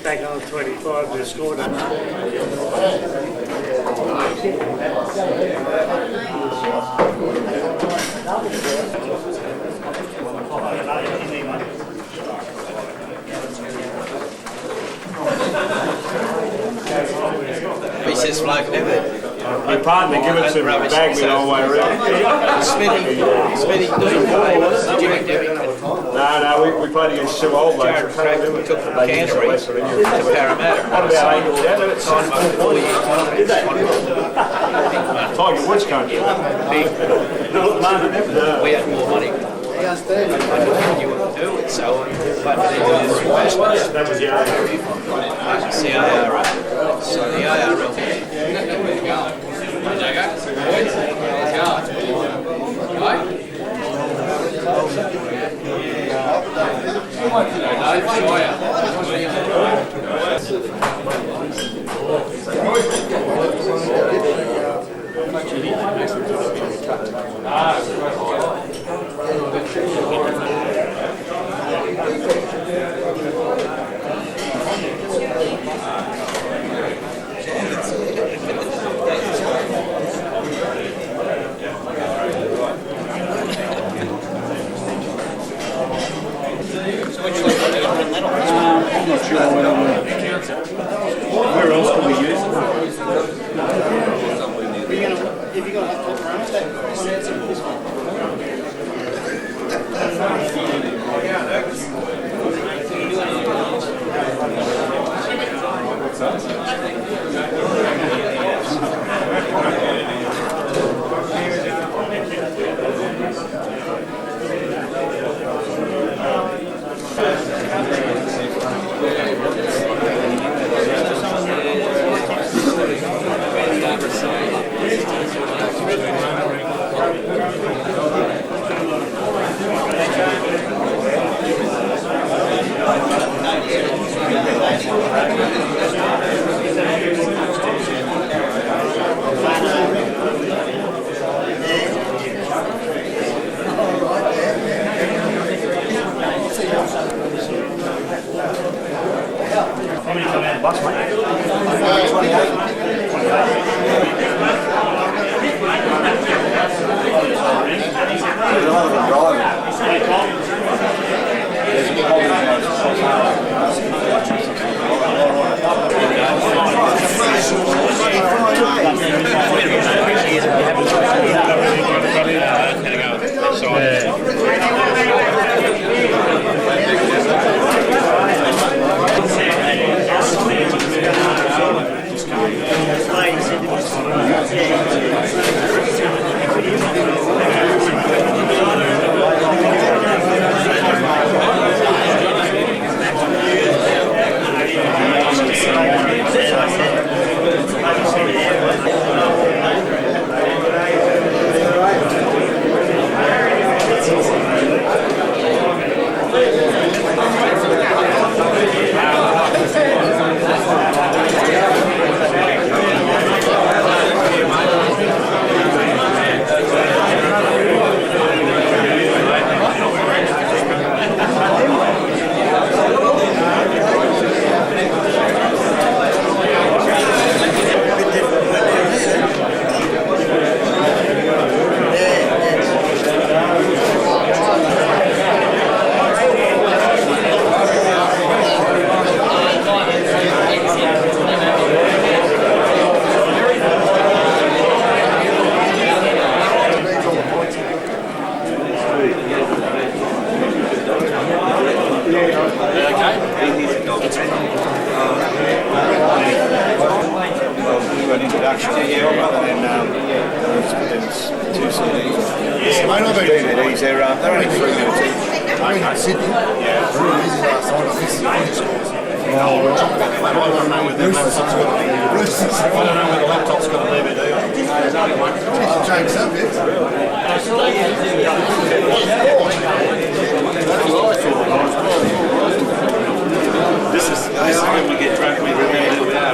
Back on 25 to score that. Recess flag, never. Your partner give us some bag me all the way around. Smitty, No, we played against two old blokes. Jared Craig took from Canterbury to Parramatta. What about Angel? Signed him for 4 years. Tiger Woods can't do We had more money. I don't you would do it, so but investments. that was the CIRL. So the IRL. Where else can we use it? If you're going to have to run this DVDs, they're only 3 minutes each. I'm in Sydney. Yeah. Very easy last night. I missed the scores. I don't know where the laptop's got to leave it, do you? Change subjects. This is when we get drunk, we remember without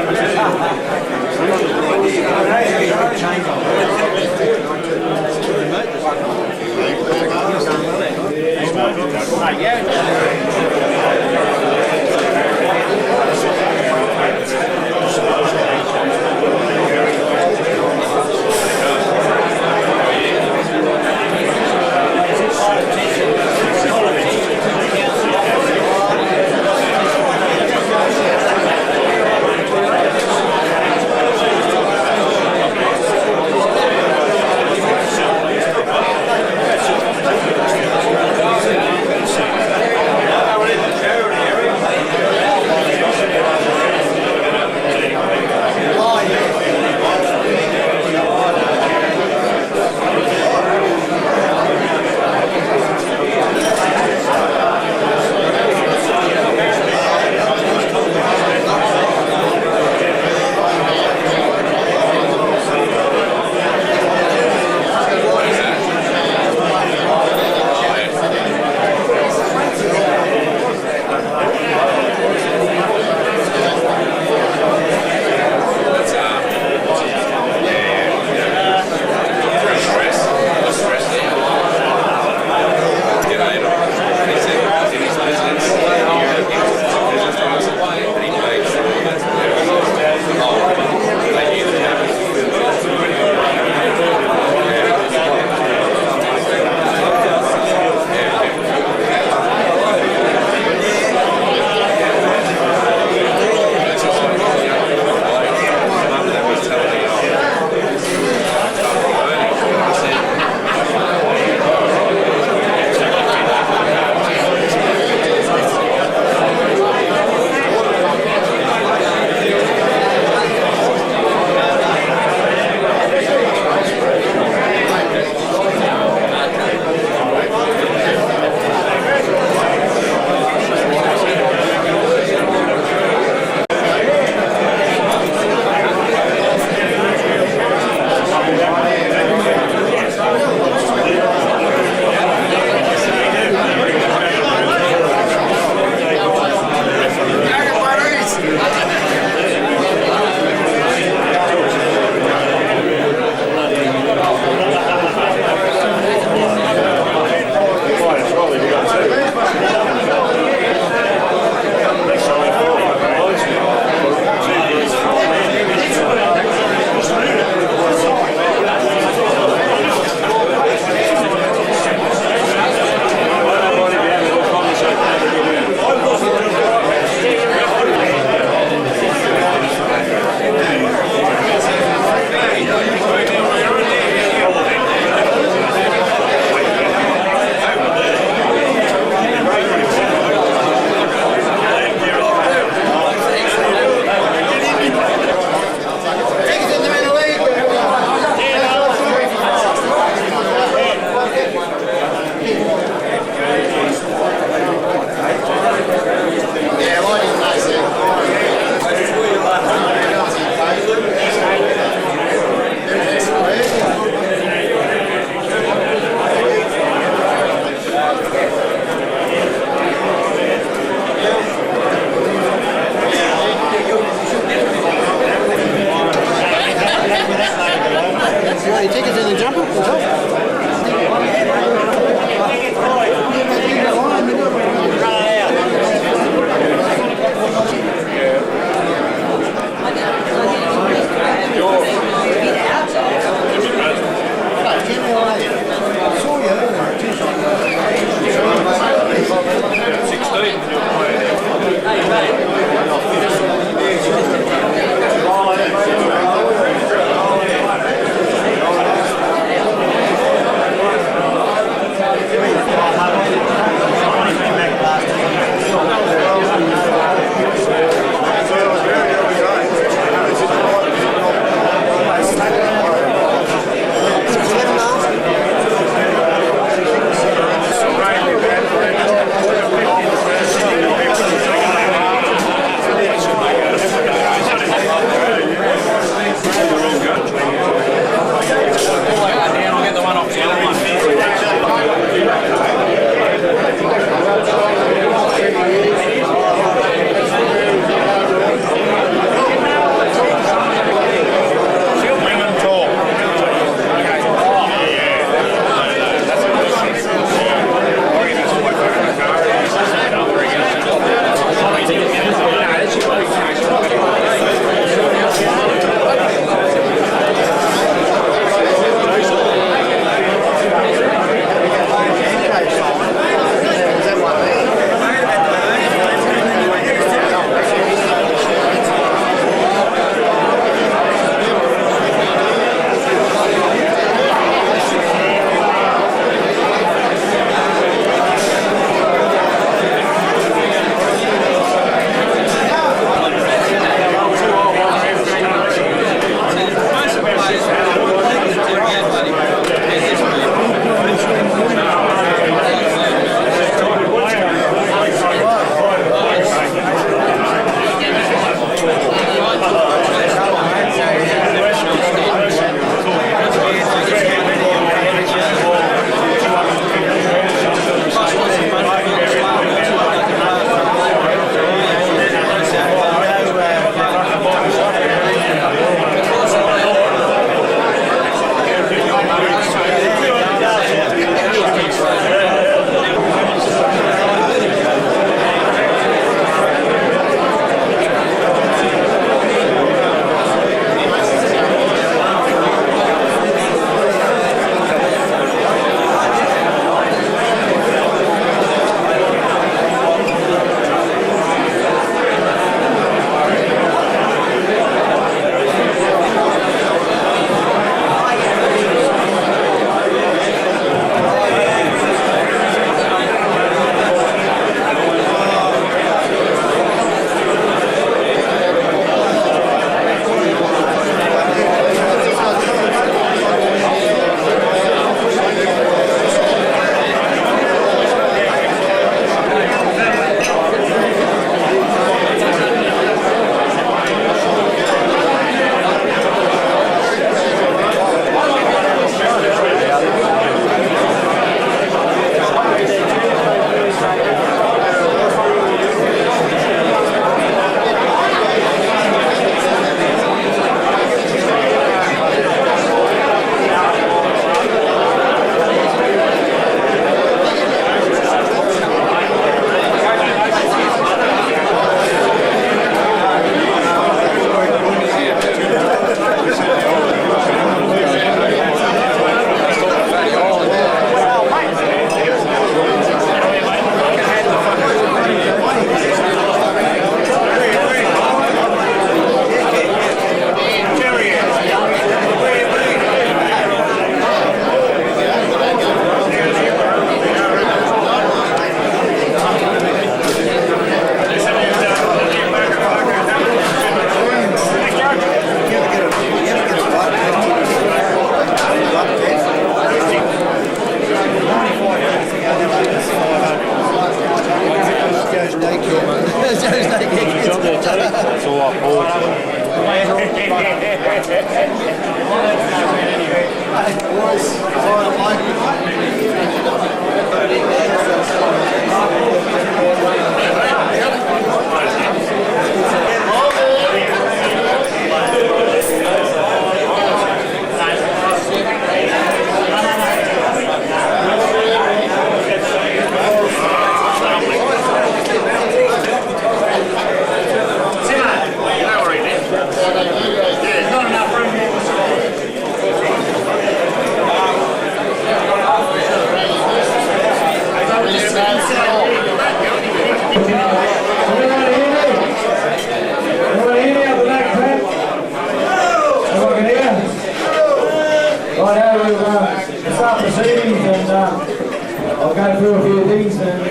we'll start proceedings and I'll go through a few things and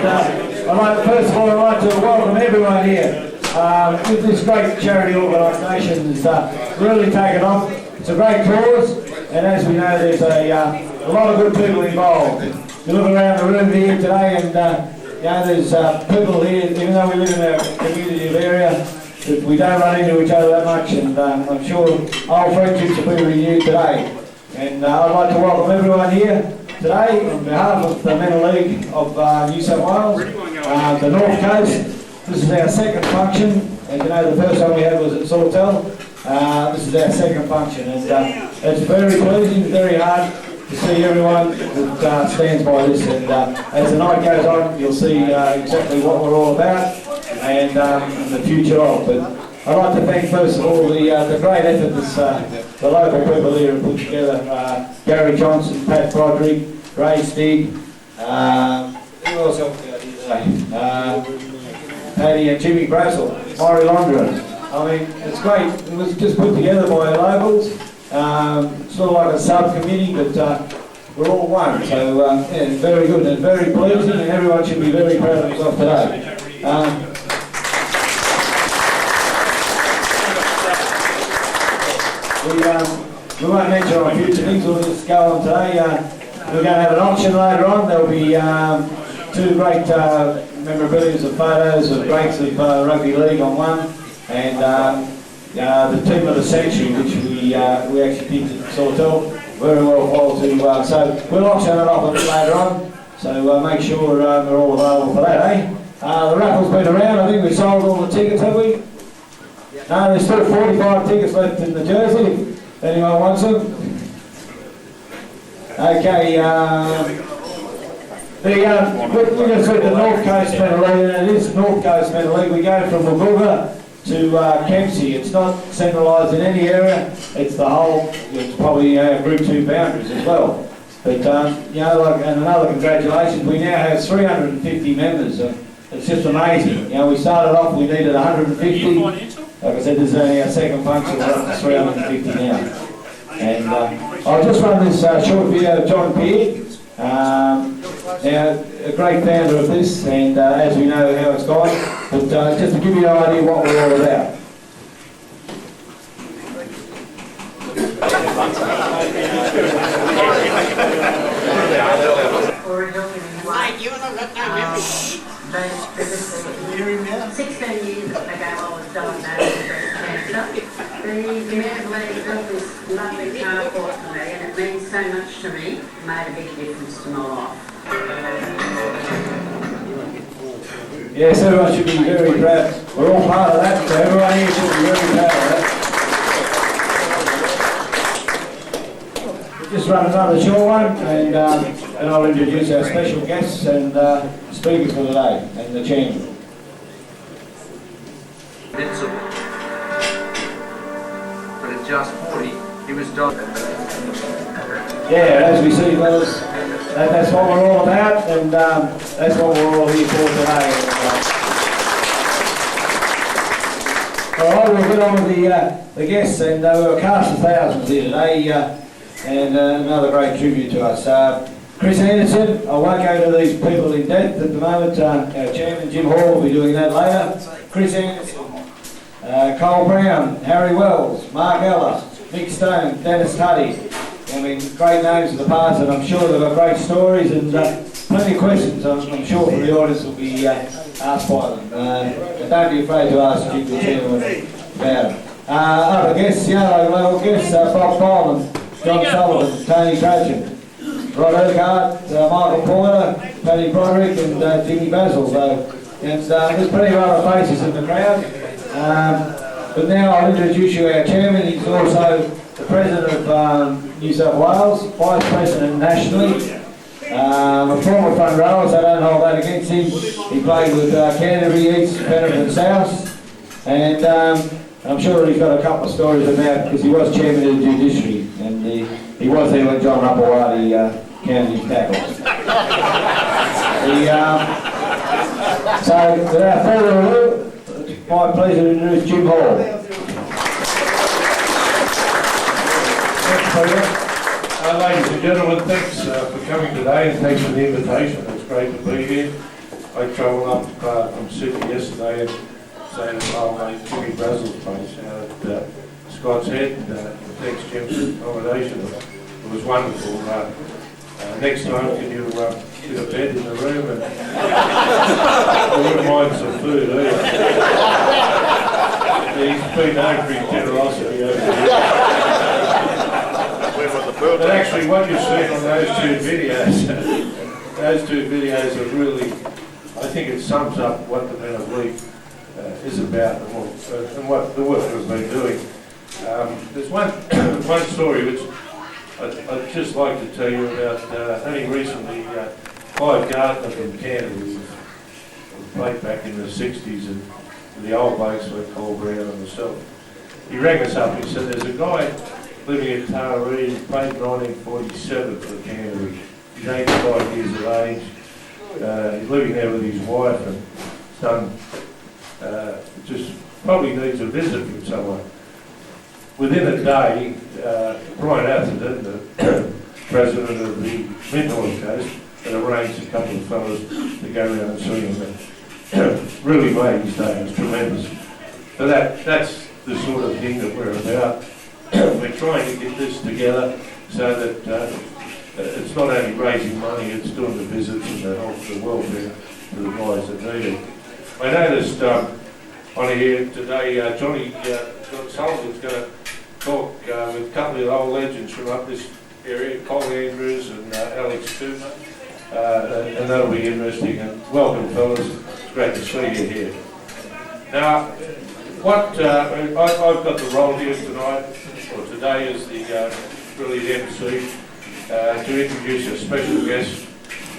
first of all, I'd like to welcome everyone here. With this great charity organisation has really taken off. It's a great cause, and as we know, there's a lot of good people involved. You look around the room here today, and there's people here, even though we live in a community area, that we don't run into each other that much, and I'm sure old friendships will be renewed today. And I'd like to welcome everyone here today on behalf of the Mental League of New South Wales, the North Coast. This is our second function, and the first one we had was at Sawtell. This is our second function, and it's very pleasing, very hard to see everyone that stands by this. And as the night goes on, you'll see exactly what we're all about and the future of. But I'd like to thank first of all the great effort the local people here have put together. Gary Johnson, Pat Broderick, Ray Stig, who else helped me out here today? Paddy and Jimmy Brassel, Maury Londra. I mean, it's great. It was just put together by locals. Sort of like a subcommittee, but we're all one. So, yeah, very good and very pleasing, and everyone should be very proud of themselves today. We won't mention on future things, we'll just go on today. We're going to have an auction later on. There'll be two great memorabilia of photos of greats of rugby league on one, and the team of the century, which we actually did at Sawtell, very well followed to. So we'll auction it off a bit later on. So make sure they're all available for that, eh? The raffle's been around. I think we sold all the tickets, have we? No, there's still 45 tickets left in the jersey. If anyone wants them. Okay. We're going to see the North Coast Mental League, and it is North Coast Mental League. We go from Wagooga to Kempsey. It's not centralised in any area. It's the whole. It's probably Group 2 boundaries as well. But and another congratulations. We now have 350 members. It's just amazing. We started off. We needed 150. Like I said, this is only our second function. We're up to 350 now. And I'll just run this short video of John Pearce. Now, a great founder of this, and as we know how it's gone, but just to give you an idea what we're all about. Those 16 years ago I was diagnosed with breast cancer. The Mental League built this lovely carport for me, and it means so much to me. It made a big difference to my life. Yes, everyone should be very proud. We're all part of that, so everyone here should be very proud of that. We'll just run another short one, and I'll introduce our special guests and speakers for today, and the chairman. Invincible. But at just 40, he was done. Yeah, as we see, fellas, that's what we're all about, and that's what we're all here for today. All right, we'll get on with the guests, and we're a cast of thousands here today, and another great tribute to us. Chris Anderson, I won't go to these people in depth at the moment. Our chairman, Jim Hall, will be doing that later. Chris Anderson, Cole Brown, Harry Wells, Mark Ella, Mick Stone, Dennis Tuddy. I mean, great names of the past, and I'm sure they've got great stories and plenty of questions I'm sure from the audience will be asked by them. And don't be afraid to ask Jim the chairman about it. Other guests, local guests, Bob Boland, John Sullivan, Tony Trajan, Rod Urquhart, Michael Porter, Paddy Broderick, and Jimmy Basil. And there's plenty of other faces in the crowd. But now I'll introduce you our chairman. He's also the president of New South Wales, vice president nationally, a former front rower, so I don't hold that against him. He played with Canterbury East, Penrith South, and I'm sure he's got a couple of stories about, because he was chairman of the judiciary, and he was there when John Rapawati counted his tackles. So without further ado, it's my pleasure to introduce Jim Hall. Ladies and gentlemen, thanks for coming today and thanks for the invitation. It's great to be here. I travelled up from Sydney yesterday and stayed at my mate Jimmy Brazel's place out at Scott's Head. Thanks, Jim, for the accommodation. It was wonderful. Next time, can you get a bed in the room and I wouldn't mind some food either. He's been known for his generosity over the years. But actually, what you've seen on those two videos are really, I think it sums up what the Men of League is about and what the work we've been doing. There's one story which I'd just like to tell you about. Only recently, Clive Gardner from Canada, who played back in the 60s, and the old blokes like Paul Brown and myself, he rang us up and he said, there's a guy living in Taree, he played 1947 for Canada. He's 85 years of age. He's living there with his wife and son. Just probably needs a visit from someone. Within a day, Brian Atherton, the president of the Mid-North Coast, had arranged a couple of fellows to go around and see him. Really made his day. It was tremendous. So that's the sort of thing that we're about. We're trying to get this together so that it's not only raising money, it's doing the visits and the health, the welfare for the guys that need it. I noticed on here today, John Sullivan's going to talk with a couple of old legends from up this area, Cole Andrews and Alex Cooper, and that'll be interesting. And welcome, fellas. It's great to see you here. Now, I've got the role here tonight, or today, as the really the MC, to introduce a special guest.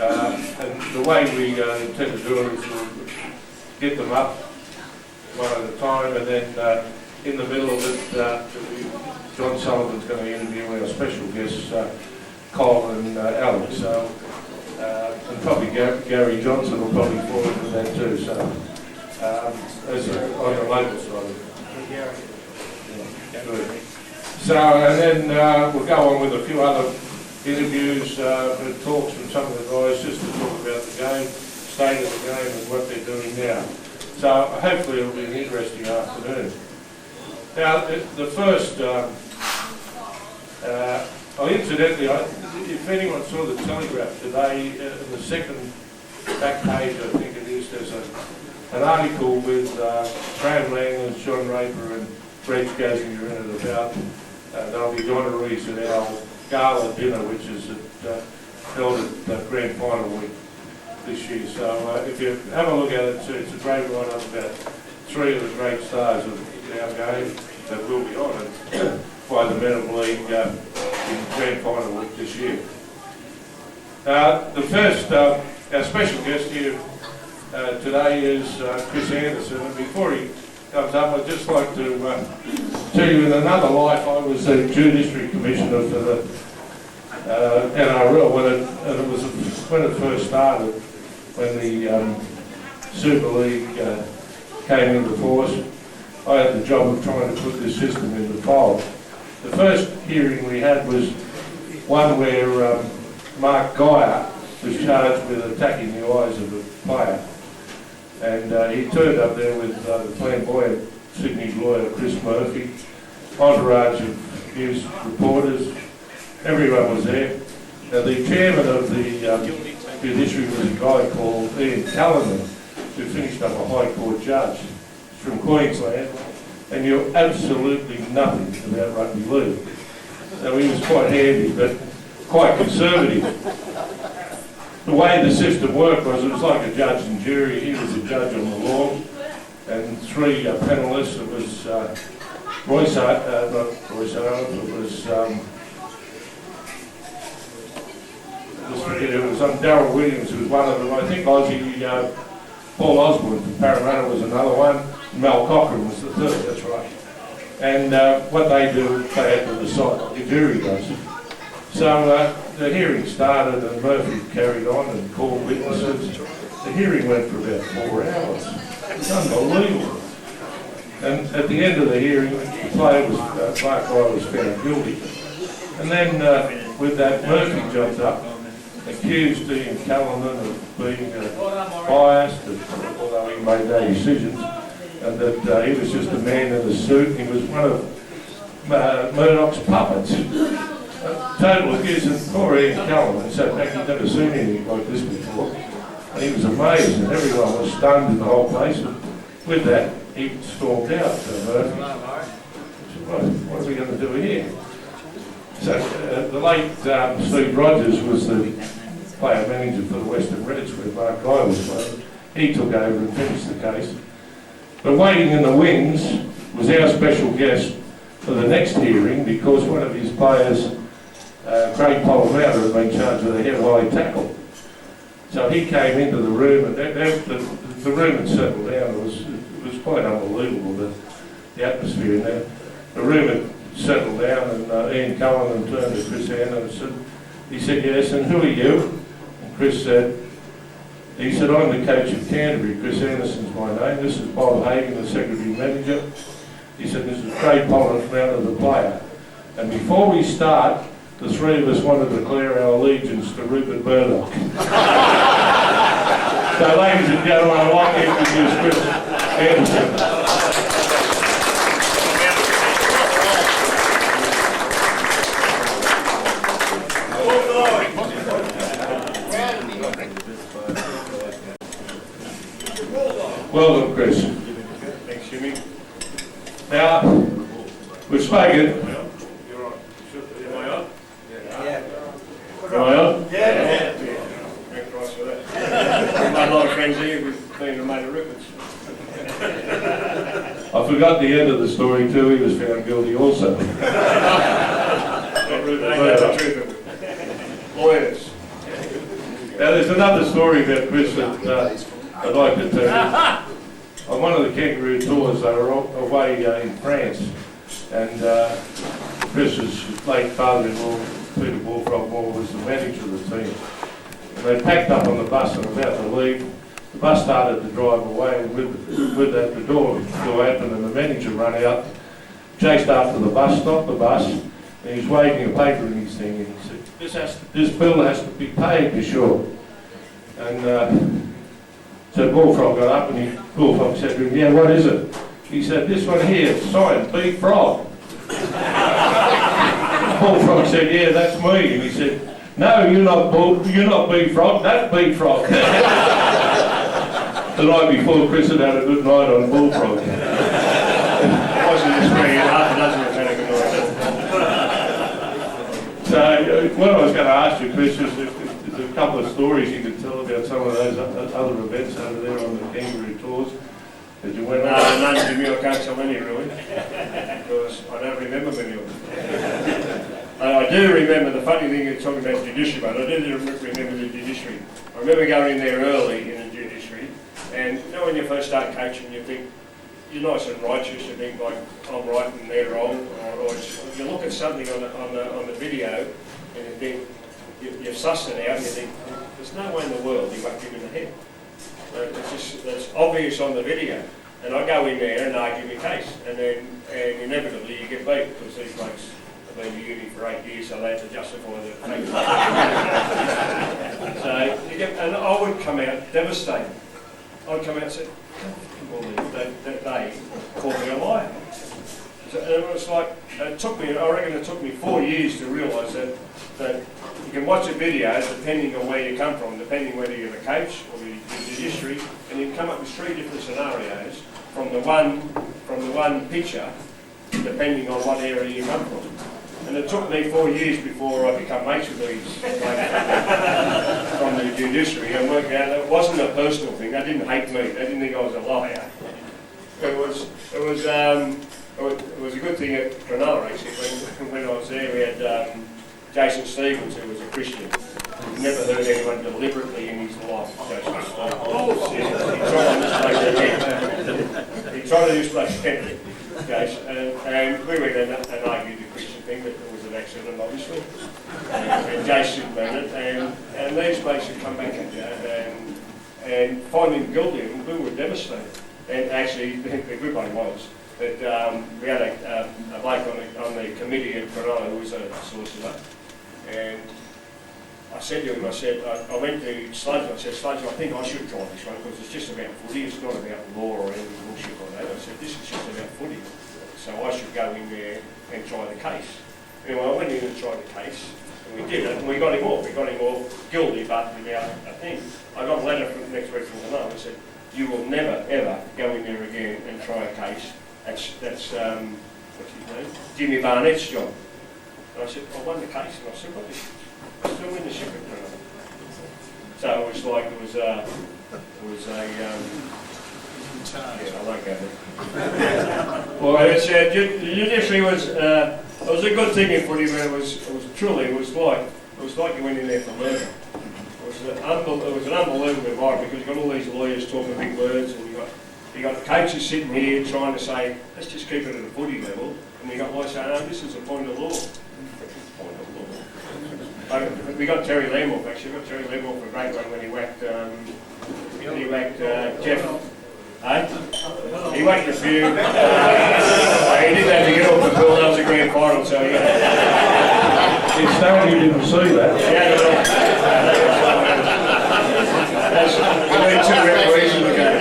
And the way we intend to do it is we'll get them up one at a time, and then in the middle of it, John Sullivan's going to interview our special guests, Cole and Alex. So, and probably Gary Johnson will probably fall into that too. So, as on the local side of it. Good. So, and then we'll go on with a few other interviews and talks from some of the guys just to talk about the game, state of the game and what they're doing now. So hopefully it'll be an interesting afternoon. Now, the first, incidentally, if anyone saw the Telegraph today, in the second back page, I think it is, there's an article with Graham Langlands, John Raper and Reg Gazzinger in it about there'll be honorees at our gala dinner, which is held at Grand Final week this year. So if you have a look at it, it's a great write-up about three of the great stars of our game that will be honoured by the Men of League in Grand Final week this year. The first, our special guest here today is Chris Anderson, and before he comes up, I'd just like to tell you in another life I was the Judiciary Commissioner for the NRL when it first started, when the Super League came into force. I had the job of trying to put this system into the fold. The first hearing we had was one where Mark Geyer was charged with attacking the eyes of a player. And he turned up there with the flamboyant Sydney lawyer Chris Murphy, entourage of news reporters, everyone was there. Now, the chairman of the judiciary was a guy called Ian Callanan, who finished up a High Court judge from Queensland, and knew absolutely nothing about rugby league. So he was quite handy, but quite conservative. The way the system worked was it was like a judge and jury. He was a judge on the law, and three panellists. It was Royce Arnold, it was Darryl Williams, who was one of them. I think Aussie Paul Osborne from Parramatta was another one. Mel Cochran was the third, that's right. And what they do, they had to decide what the jury does. So the hearing started and Murphy carried on and called witnesses. The hearing went for about 4 hours. It's unbelievable. And at the end of the hearing, the player was, Clark Guy was found guilty. And then with that, Murphy jumps up, accused Ian Callanan of being biased, although he made no decisions, and that he was just a man in a suit. He was one of Murdoch's puppets. Total accusing. Poor Ian Callanan sat back, he'd never seen anything like this before, and he was amazed, and everyone was stunned in the whole place. And with that, he stormed out, Murphy. What are we going to do here? So the late Steve Rogers was the player manager for the Western Reds where Mark Guy was playing. He took over and finished the case. But waiting in the wings was our special guest for the next hearing, because one of his players, Craig Polamatta, had been charged with a head high tackle. So he came into the room, and the room had settled down. It was quite unbelievable, the atmosphere in there. The room had settled down, and Ian Callanan turned to Chris Ann and he said, yes, and who are you? And Chris said, he said, I'm the coach of Canterbury. Chris Anderson's my name. This is Bob Hagan, the secretary manager. He said, this is Craig Polamatta, the player. And before we start, the three of us want to declare our allegiance to Rupert Murdoch. So, ladies and gentlemen, I'd like to introduce Chris Anderson. Welcome, Chris. Thanks, Jimmy. Now, we've spoken. Am I on? Am I on? Yeah. Thanks Christ for that. I've made a lot of friends here with being a mate of Rupert's. I forgot the end of the story too. He was found guilty also. Not Rupert, ain't that the truth of it? Lawyers. Now, there's another story about Chris that I'd like to tell you. On one of the kangaroo tours, they were away in France, and Chris's late father-in-law, Peter Bullfrog Moore, was the manager of the team. And they packed up on the bus and about to leave. The bus started to drive away, and with that, the door opened, and the manager ran out, chased after the bus, stopped the bus, and he's waving a paper in his thing, and he said, this bill has to be paid, you sure? And so Bullfrog got up, and Bullfrog said to him, yeah, what is it? He said, this one here, signed, B. Frog. Bullfrog said, yeah, that's me. And he said, no, you're not B. Frog, that's B. Frog. The night before, Chris had had a good night on Bullfrog. It wasn't just me, half a dozen have had a good night. So what I was going to ask you, Chris, is there's a couple of stories you could tell about some of those other events over there on the kangaroo tours that you went on. None to me, I can't tell any really, because I don't remember many of them. I do remember the funny thing, you're talking about judiciary, but I do remember the judiciary. I remember going in there early in the judiciary, and you know when you first start coaching, you think, you're nice and righteous, you think like, I'm right and they're wrong, or you look at something on the video, and you think, you suss it out, and you think, there's no way in the world you won't give him the head. It's obvious on the video. And I go in there and argue my case, and inevitably you get beat, because these blokes have been to uni for 8 years, so they have to justify the case. So, and I would come out devastated. I'd come out and say, that they called me a liar. So, and it was like, I reckon it took me 4 years to realise that you can watch a video depending on where you come from, depending whether you're a coach or you're judiciary, and you can come up with 3 different scenarios from the one picture, depending on what area you come from. And it took me 4 years before I became mates with these from the judiciary and worked out that it wasn't a personal thing. They didn't hate me. They didn't think I was a liar. It was a good thing at Cronulla actually. When I was there, we had Jason Stevens, who was a Christian. Never heard anyone deliberately in his life. Jason Stevens. He tried to displace Henry. And we went and argued the Christian thing, but it was an accident, obviously. And Jason ran it, and these blokes had come back and finding him guilty, and we were devastated. And actually, the good one was that we had a bloke on the committee at Cronulla who was a solicitor, And I said to him, I went to Sludge, I said, Sludge, I think I should try this one because it's just about footy, it's not about law or any bullshit like that. I said, this is just about footy, so I should go in there and try the case. Anyway, I went in and tried the case, and we did it, and we got him off. We got him off guilty, but without a thing. I got a letter from next week from the mum that said, you will never, ever go in there again and try a case. That's what's his name? Jimmy Barnett's job. And I said, I won the case, and I still got this. I still win the shipping. So it was like it was a yeah, I won't go there. Well, it's the judiciary was it was a good thing in footy, but it was like you went in there for murder. It was an unbelievable environment because you got all these lawyers talking big words, and you got coaches sitting here trying to say, let's just keep it at a footy level, and you got lawyers saying, no, this is a point of law. We got Terry Lamorf actually. We got Terry Lamorf for a great one when he whacked Jeff. He whacked a few. He didn't have to get off the pool. That was a grand final, so yeah. It's sad you didn't see that. Yeah, that's only 2 referees in the game.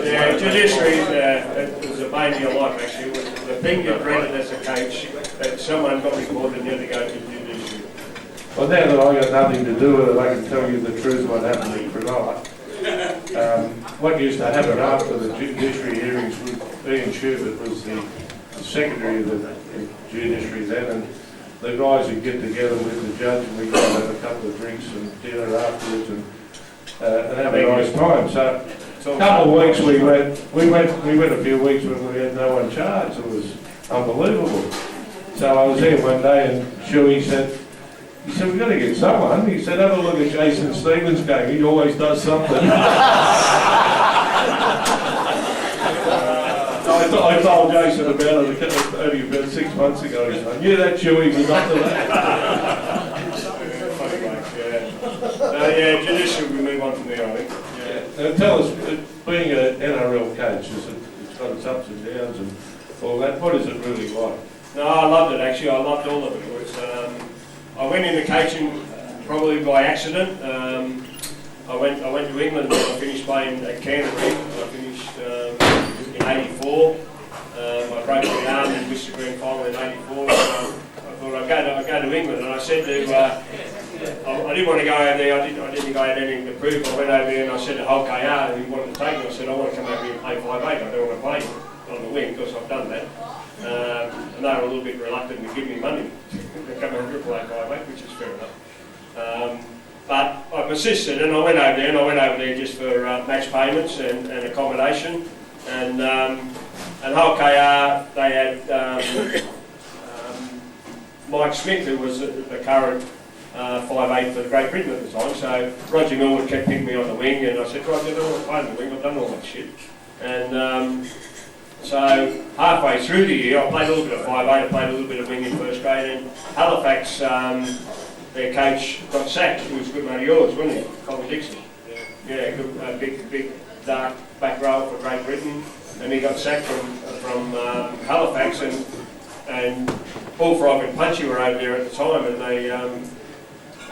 Yeah, judiciary was a bane of your life actually. The thing you dreaded as a coach, that someone got recorded and you had to go to the judiciary. Well, now that I got nothing to do with it, I can tell you the truth what happened in Cronulla. What used to happen after the judiciary hearings with Ian Schubert was the secretary of the judiciary then, and the guys would get together with the judge and we'd go have a couple of drinks and dinner afterwards and have a nice time. So a couple of weeks we went a few weeks when we had no one charged. It was unbelievable. So I was there one day and Shuey said, we've got to get someone. He said, have a look at Jason Stevens' game. He always does something. I told Jason about it only about 6 months ago. He said, yeah, that Shuey was up to that. Yeah, judiciary, we move on from there, I think. Yeah. Now tell us, being an NRL coach, it's got its ups and downs and all that. What is it really like? No, I loved it actually. I loved all of it. It was, I went into coaching probably by accident. I went to England and I finished playing at Canterbury. I finished in '84. I broke my arm and missed the grand final in '84. So I thought I'd go to England, and I said to I didn't want to go over there. I didn't go over anything to prove. I went over there and I said to Hulk KR, who wanted to take me, I said I want to come over here and play 5'8". I don't want to play on the wing because I've done that. And they were a little bit reluctant to give me money to come over and play 5'8", which is fair enough. But I persisted and I went over there, and I went over there just for match payments and accommodation. And Hulk KR, they had Mike Smith, who was the current 5'8" for Great Britain at the time. So Roger Millwood kept picking me on the wing, and I said, Roger, I don't want to play on the wing, I've done all that shit. And so halfway through the year, I played a little bit of 5'8", I played a little bit of wing in first grade, and Halifax, their coach got sacked. He was a good mate of yours, wasn't he? Colin Dixon. Yeah, good, big, dark back row for Great Britain, and he got sacked from Halifax, and Bullfrog and Punchy were over there at the time, and they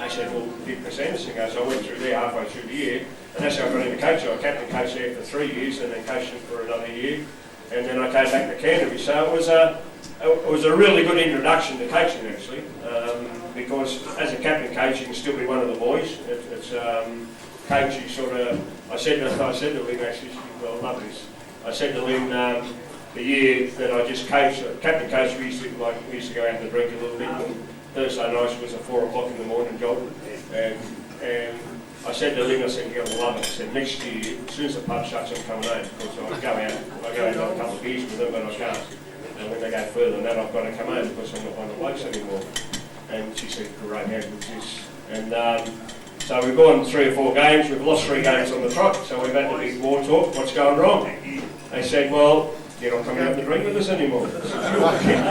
said, well, did Chris Anderson go? So I went through there halfway through the year, and that's how I got into coaching. I captain coached there for 3 years, and then coached him for another year, and then I came back to Canterbury. So it was a really good introduction to coaching, actually, because as a captain coach, you can still be one of the boys. It's coach, you sort of. I said to Lynn, actually, well, I love this. I said to Lynn, the year that I just coached, captain coach, we used to go out and drink a little bit. And Thursday night was at 4 o'clock in the morning job, and I said to Lynn, I said, you're going to love it. I said, next year, as soon as the pub shuts, I'm coming home, because I go out and have a couple of beers with them, but I can't. And when they go further than that, I've got to come home because I'm not one of the blokes anymore. And she said, great, how good is this? And so we've gone 3 or 4 games, we've lost 3 games on the trot, so we've had the big war talk, what's going wrong? They said, well, you're not coming out to drink with us anymore. I said, you're kidding.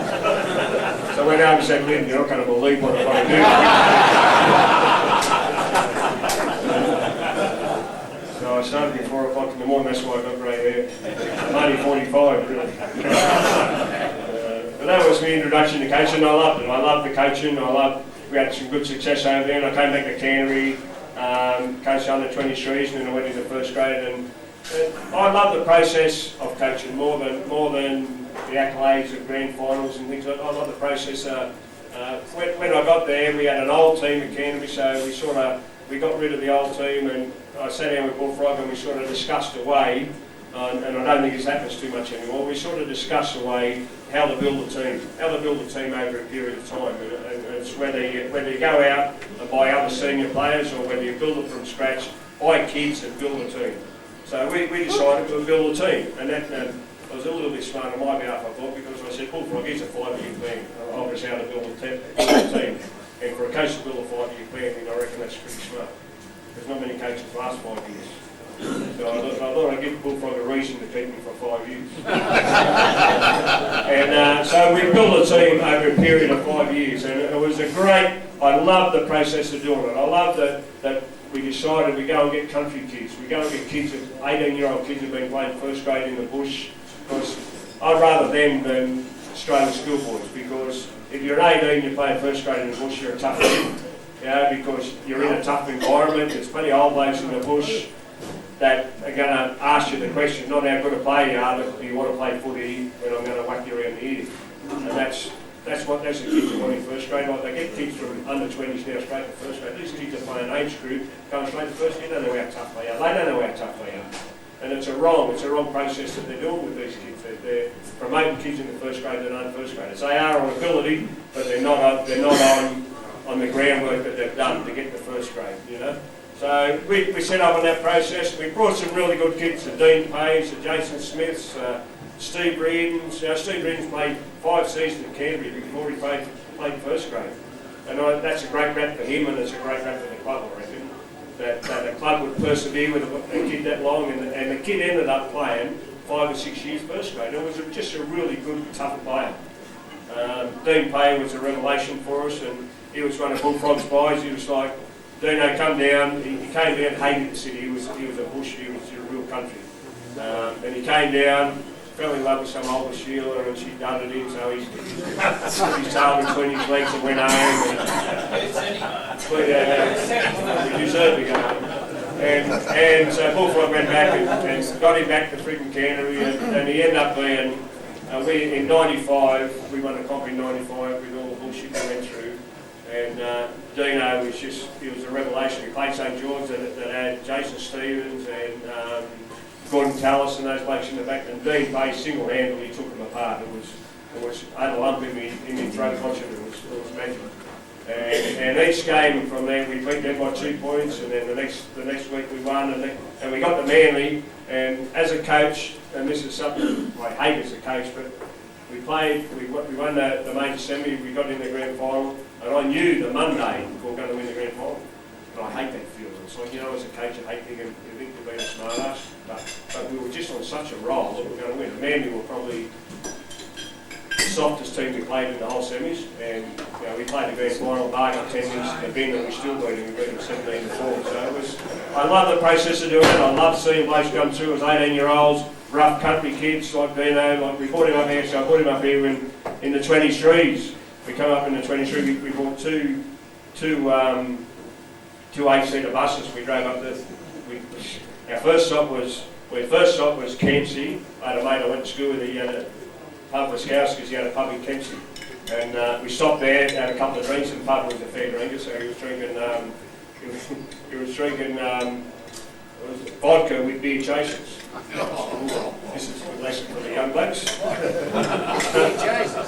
So I went out and said, Lynn, you're not going to believe what I'm going to do. So I started at 4 o'clock in the morning, that's why I got grey hair. I'm only 45, really. that was my introduction to coaching. I loved it. I loved the coaching. We had some good success over there, and I came back to Canterbury, coached under 23s, and then I went into first grade. And I love the process of coaching more than the accolades of grand finals and things like that. I love the process. When I got there, we had an old team at Canterbury, so we got rid of the old team, and I sat down with Bullfrog and we sort of discussed a way, and I don't think this happens too much anymore, we sort of discussed a way how to build a team over a period of time. And it's whether you go out and buy other senior players or whether you build it from scratch, buy kids and build a team. So we decided to build a team, and that I was a little bit smart on my behalf, I thought, because I said, Bullfrog, here's a 5-year plan. Obviously how to build a team. And for a coach to build a 5-year plan, I reckon that's pretty smart. There's not many coaches last 5 years. So I thought I'd give Bullfrog a reason to keep me for 5 years. And so we built a team over a period of 5 years, and it was I loved the process of doing it. I loved that we decided we go and get country kids. We go and get kids, 18-year-old kids who've been playing first grade in the bush. Because I'd rather them than Australian schoolboys, because if you're 18, you play first grade in the bush, you're a tough kid. Because you're in a tough environment. There's plenty of old blokes in the bush that are going to ask you the question, not how good a player you are, but do you want to play footy, and I'm going to whack you around the ear. And that's the kids that want in first grade. Like, they get kids from under 20s now straight to first grade. These kids are playing age group, going straight to first grade. They don't know how tough they are. They don't know how tough they are. And it's a wrong process that they're doing with these kids. They're promoting kids in the first grade that aren't first graders. They are on ability, but they're not on the groundwork that they've done to get to first grade, you know. So we set up on that process. We brought some really good kids, the Dean Paynes, the Jason Smiths, Steve Reardons. Steve Reardons played 5 seasons at Canterbury before he played first grade. And that's a great rap for him, and it's a great rap for the club, I reckon. That the club would persevere with a kid that long, and the kid ended up playing 5 or 6 years first grade. It was just a really good, tough player. Dean Pay was a revelation for us, and he was one of Bullfrog's boys. He was like, Dino, come down. He came down, hated the city. He was a bush, he was a real country. And he came down, fell in love with some older Sheila, and she dudded him, so he put his tail between his legs and went home. He deserved to go home. And so Bullfrog went back and got him back to freaking Canterbury, and he ended up being, in 95, we won the comp in 95 with all the bullshit we went through. And Dino was he was a revelation. He played St George that had Jason Stevens and Gordon Tallis and those blokes in the back, and Dean Pay single-handedly took them apart. I had a lump in my throat watching it. It was magic. And each game from there, we beat them by 2 points, and then the next week we won, and we got to Manly. And as a coach, and this is something I hate as a coach, but we won the major semi, we got in the grand final, and I knew the Monday we were going to win the grand final. And I hate that feeling. It's like, as a coach, I hate thinking you think you're being a smart ass, but we were just on such a roll that we were going to win. Manly were probably the softest team we played in the whole semis, and we played the grand final, bargain 10 minutes to Bing, and we still beat them. We beat them 17-4. So I love the process of doing it. I love seeing blokes come through as 18-year-olds, rough country kids like Dino. Like we brought him up here, so I brought him up here in the 23s. We come up in the 23. We bought two 8-seater buses. We drove up our first stop was Kempsey. I had a mate I went to school with. He had a pub with Scouts because he had a pub in Kempsey. And we stopped there, had a couple of drinks, and the pub was a fair drinker, so he was drinking vodka with beer chasers. This is a lesson for the young blokes.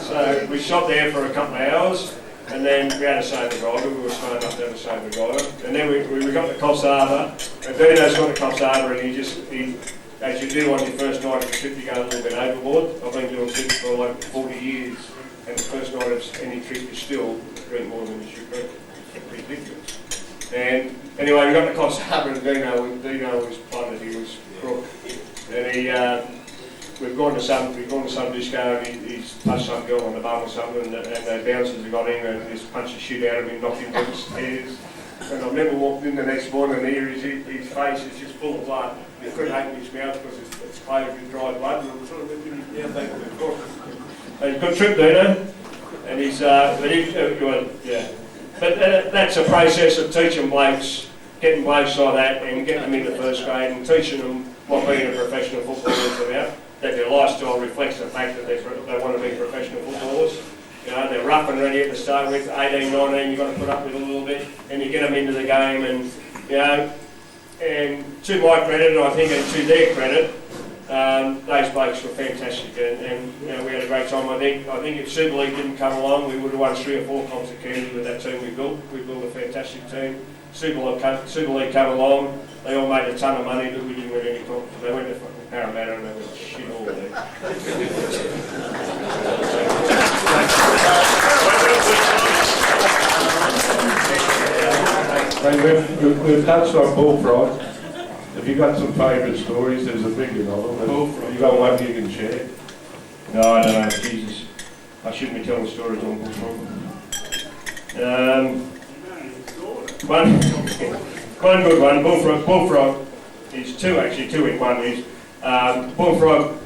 So we stopped there for a couple of hours, and then we had a sober driver. We were smart enough to have a sober driver. And then we got the Coffs Harbour, and Dino's got the Coffs Harbour, and he, as you do on your first night of the trip, you go a little bit overboard. I've been doing trips for like 40 years, and the first night of any trip you still drink more than you should drink. It's ridiculous. And anyway, we got the Coffs Harbour, and Dino was plundered. He was crook, and we've gone to some disco, and he's touched some girl on the bum or something, and the bouncers have got him and just punched the shit out of him, knocked him down the stairs. And I remember walking in the next morning, and here his face is just full of blood. He couldn't open his mouth because it's closed with dry blood, and I was sort of looking him down back to the court. He's a good trip, Dino. And he's, But that's a process of teaching blokes, getting blokes like that and getting them into first grade and teaching them what being a professional footballer is about. That their lifestyle reflects the fact that they want to be professional footballers. You know, they're rough and ready at the start with 18, 19, you've got to put up with a little bit and you get them into the game and, you know, and to my credit, and I think and to their credit, those blokes were fantastic and you know, we had a great time. I think if Super League didn't come along, we would have won 3 or 4 comps at Candy with that team we built. We built a fantastic team. Super League came along, they all made a ton of money, but we didn't win any comps. They went to fucking Parramatta and they went shit all there. We've touched on bullfrogs. Have you got some favourite stories? There's a million of them. Have you got one you can share? No, I don't know, Jesus. I shouldn't be telling stories on bullfrog. One good one, bullfrog is two in one. Is bullfrog,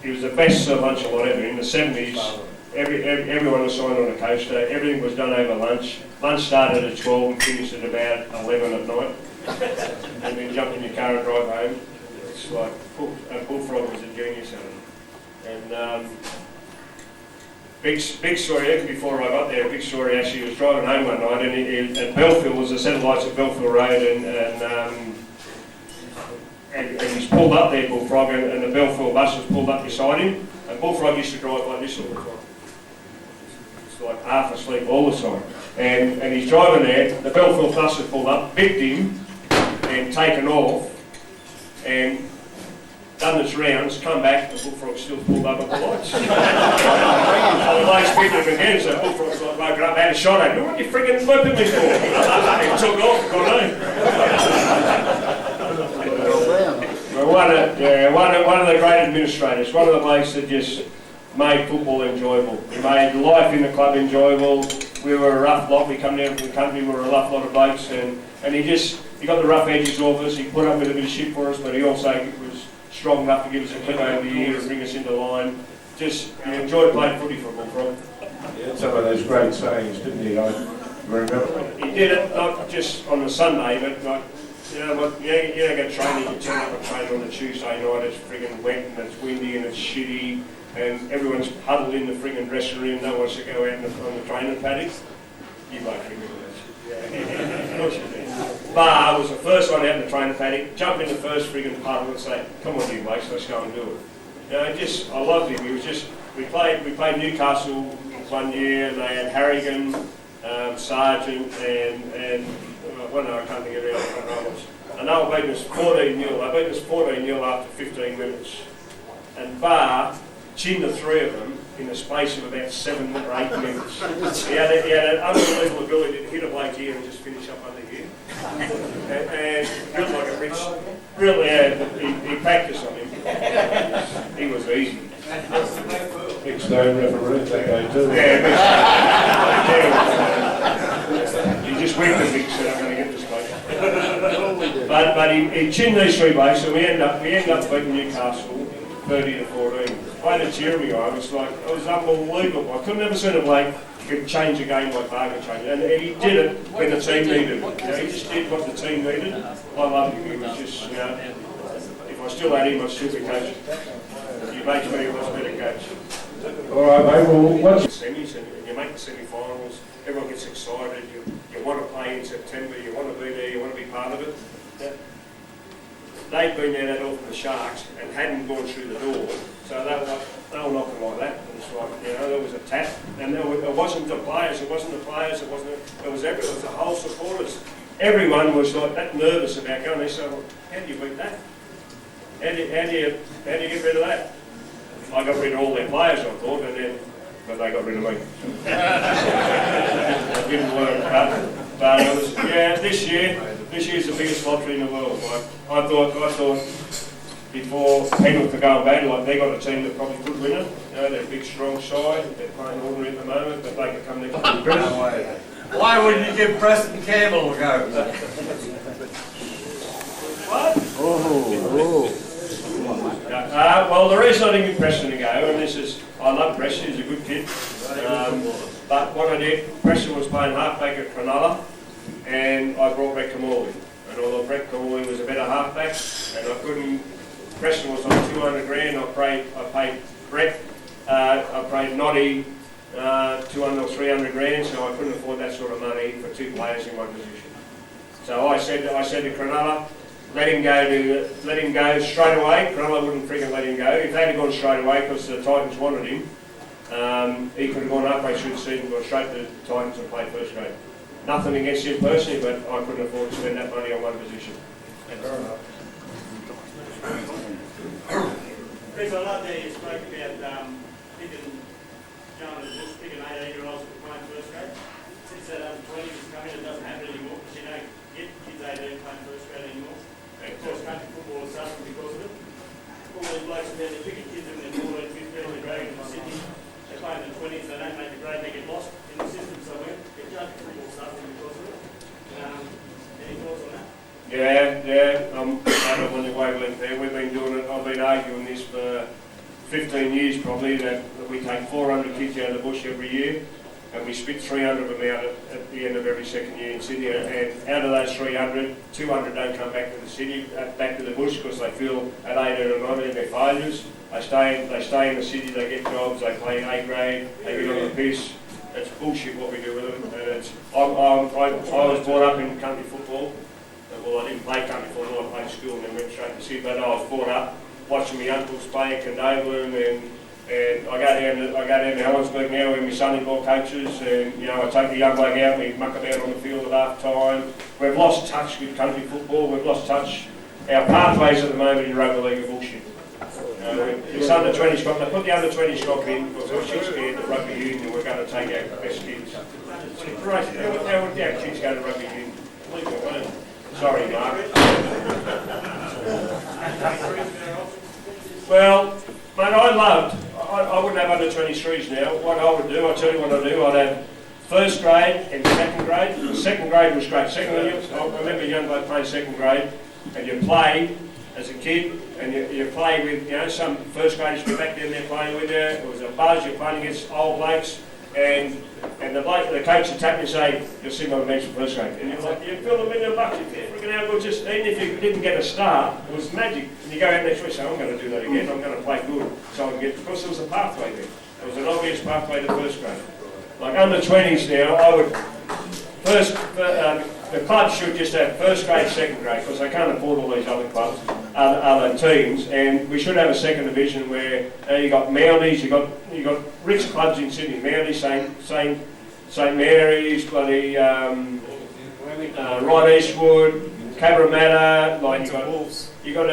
he was the best lunch lot ever. In the 70s, everyone was signed on a coaster, everything was done over lunch. Lunch started at 12 and finished at about 11 at night. And then jump in your car and drive home. It's like, bullfrog was a genius at it. And big story, before I got there, a big story actually, he was driving home one night and at Belfield, was the satellites at Belfield Road and he's pulled up there, Bullfrog, and the Belfield bus was pulled up beside him, and Bullfrog used to drive like this all the time. It's like half asleep all the time. And he's driving there, the Belfield bus has pulled up, bipped him, and taken off, and done its rounds, come back, the Bullfrog's still pulled up at the lights. So the lights picked up again, so the Bullfrog's like woken up, had a shot at him. What are you friggin' flipping me for? He took off, gone home. One of the great administrators, one of the blokes that just made football enjoyable. He made life in the club enjoyable. We were a rough lot, we come down from the country, we were a rough lot of blokes, and he got the rough edges off us, he put up with a bit of shit for us, but he also was strong enough to give us a clip over the ear and bring us into line. Just enjoyed playing footy for a Bullfrog. He had some of those great sayings, didn't he? I remember. He did it not just on the Sunday, but like, you know what, you don't get training, you turn up and train on a Tuesday night, it's friggin' wet and it's windy and it's shitty, and everyone's huddled in the friggin' dressing room, no one wants to go out on the training paddock. You won't remember that shit. Of course you do. Bar was the first one out in the training paddock, jump in the first friggin' puddle and say, come on you blokes, let's go and do it. You know, I loved him. He was just, we played Newcastle one year, and they had Harrigan, Sargent, and one I can't think of the other front runners. And they were beating us 14-0. They beat us 14-0 after 15 minutes. And Bar chinned the 3 of them in the space of about 7 or 8 minutes. He had an unbelievable ability to hit a bloke here and just finish up under here. And built like a bitch. Really, he practiced on him. He was easy. Big stone referee that guy too. Yeah, he just went the big said, I'm going to get this bloke. But he chinned these 3 blokes, and we ended up beating Newcastle 30-14. Played at Jeremy, it was unbelievable. I couldn't ever seen a bloke could change a game like Bargain changed, and he did it when the team needed it. You know, he just did what the team needed. I loved him. He was just, you know, if I still had him, I'd still be coaching. If you make me, I was a better coach. All right, mate. Well, what's semis, and you make the semi-finals. Everyone gets excited. You want to play in September. You want to be there. You want to be part of it. Yeah. They'd been there that often, the Sharks, and hadn't gone through the door. So they were knocking like that. It was like, you know, there was a tap, and it wasn't the players, it wasn't the whole supporters. Everyone was like that nervous about going there. So, how do you beat that? How do you get rid of that? I got rid of all their players, I thought, but they got rid of me. It didn't work. But it was, yeah, this year's the biggest lottery in the world. Like, I thought before Penrith to go and battle, like they got a team that probably could win it. You know, they're a big, strong side. They're playing ordinary at the moment, but they could come next year. Why wouldn't you give Preston Campbell a go? What? Well, the reason I didn't give Preston a go, and this is, I I love Preston, he's a good kid. But what I did, Preston was playing halfback at Cronulla, and I brought Brett Camorley. And although Brett Camorley was a better halfback, and I couldn't, Preston was on 200 grand, I paid Brett, I paid Noddy 200 or 300 grand, so I couldn't afford that sort of money for two players in one position. So I said to Cronulla, let him go straight away. Cronulla wouldn't freaking let him go. If they had gone straight away because the Titans wanted him, he could have gone halfway through the season, gone straight to the Titans and played first grade. Nothing against him personally, but I couldn't afford to spend that money on one position. Fair enough. Chris, I love that you spoke about picking, John was just picking 18-year-olds for playing first grade. Since that under-20s has come in, it doesn't happen anymore because you don't get kids 18 playing first grade anymore. Of course, country football is suffering because of it. All these blokes are there, they're picking kids in their 14, 15, they're dragging them to Sydney. They play in the 20s, they don't make the grade, they get lost in the system somewhere. But country football is suffering because of it. Any thoughts on that? Yeah, I'm out on the wavelength there. We've been doing it, I've been arguing this for 15 years probably, that we take 400 kids out of the bush every year, and we spit 300 of them out at the end of every second year in Sydney, and out of those 300, 200 don't come back to the city, back to the bush, because they feel at 18 or 19 they're failures. They stay in the city, they get jobs, they play A grade, they get on the piss. It's bullshit what we do with them. And I was brought up in country football. Well, I didn't play country football, I played school and then went straight to Sydney, but I was brought up watching my uncles play at Condobolin, and I go down to Helensburgh now with my son-in-law coaches, and you know, I take the young bloke out, we muck about on the field at half time. We've lost touch with country football, we've lost touch. Our pathways at the moment in rugby league are bullshit. It's under-20 Scott, they put the under-20 Scott in because we're shit scared that rugby union we're going to take our best kids. Right, how would our kids go to rugby union? Leave it alone. Sorry, Mark. Well, mate, I wouldn't have under 23s now. What I would do, I'll tell you what I do, I'd have first grade and second grade. The second grade was great. I remember a young bloke playing second grade, and you played as a kid, and you play with, you know, some first graders were back there playing with you. It was a buzz, you're playing against old blokes, and the coach would tap you and say, you'll see me on the bench for first grade. And you're like, you feel $1 million, you're freaking how good, just, even if you didn't get a start, it was magic. And you go out next week and say, I'm going to do that again, I'm going to play good. So I can get, because there was a pathway there. There was an obvious pathway to first grade. Like under 20s now, I would, the clubs should just have first grade, second grade, because they can't afford all these other clubs, other teams, and we should have a second division where you got Mounties, you got rich clubs in Sydney, Mounties, St Mary's, bloody Rod Eastwood, Cabramatta, like you got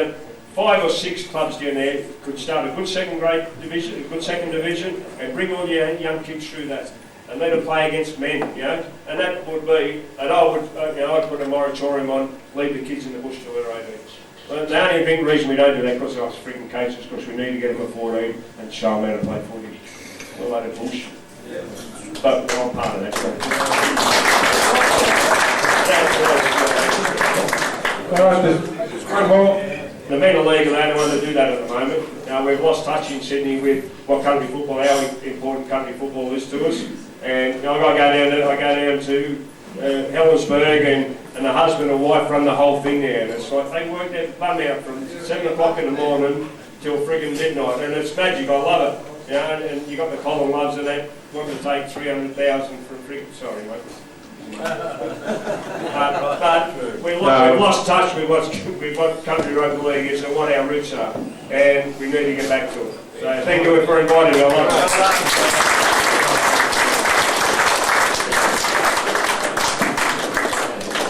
5 or 6 clubs down there could start a good second division, and bring all your young kids through that. And let them play against men, you know, and that would be, and I would, I'd put a moratorium on, leave the kids in the bush till they're 18. But the only big reason we don't do that because of us freaking cases, because we need to get them at 14 and show them how to play footy. A load of bush. But I'm part of that. All right, there's one more. The men of league are the only one that do that at the moment. We've lost touch in Sydney with what country football, how important country football is to us. And I go down to Helensburgh, and the husband and wife run the whole thing there. And it's like they work their bum out from 7 o'clock in the morning till friggin' midnight, and it's magic. I love it. You know, and you got the Colin Loves and that wanting to take 300,000 for friggin'. Sorry, mate. But we've lost touch with what country rugby league is and what our roots are, and we need to get back to it. So thank you for inviting me. I like it.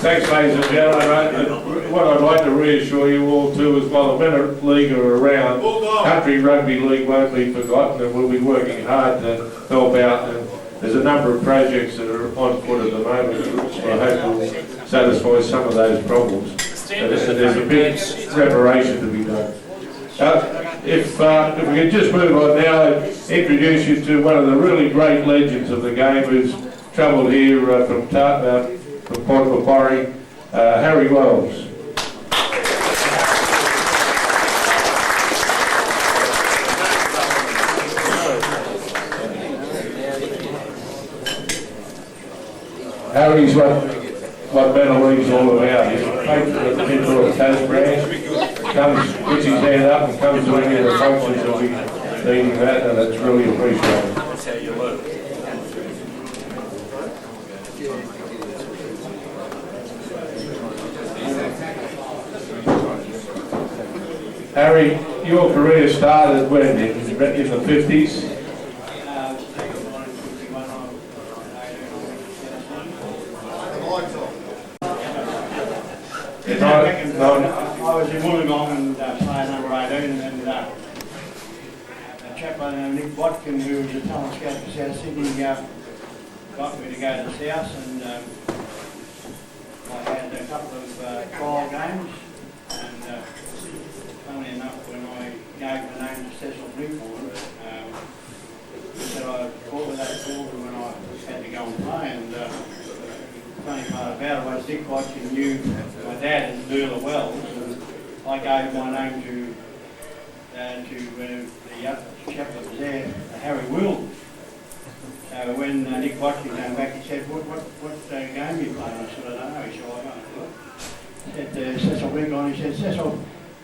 Thanks, ladies and gentlemen. What I'd like to reassure you all too is while the men of league are around, country rugby league won't be forgotten, and we'll be working hard to help out. And there's a number of projects that are on foot at the moment, which I hope will satisfy some of those problems. There's a big reparation to be done. If we could just move on now and introduce you to one of the really great legends of the game who's travelled here from Port Macquarie, Harry Wells. Harry's what Better League's all about. He's a patron of the people of Tassie branch, puts his hand up and comes to any of the functions that we needing that, and it's really appreciated. That's how you learn. Harry, your career started when? In the 50s? I was in Wollongong and playing number 18, and a chap by the name of Nick Watkin, who was a talent scout for South Sydney, got me to go to the South, and I had a couple of trial games, and funny enough, when I gave the name to Cecil Newport, he said I called with that call when I had to go and play, and the funny part about it was Dick Watkin knew my dad as Burla Wells, and I gave my name to the chap that was there, Harry Will. So when Nick Watkin came back, he said, what game you playing? I said, I don't know. He said, well, I don't know. He said, Cecil went on, he said, Cecil,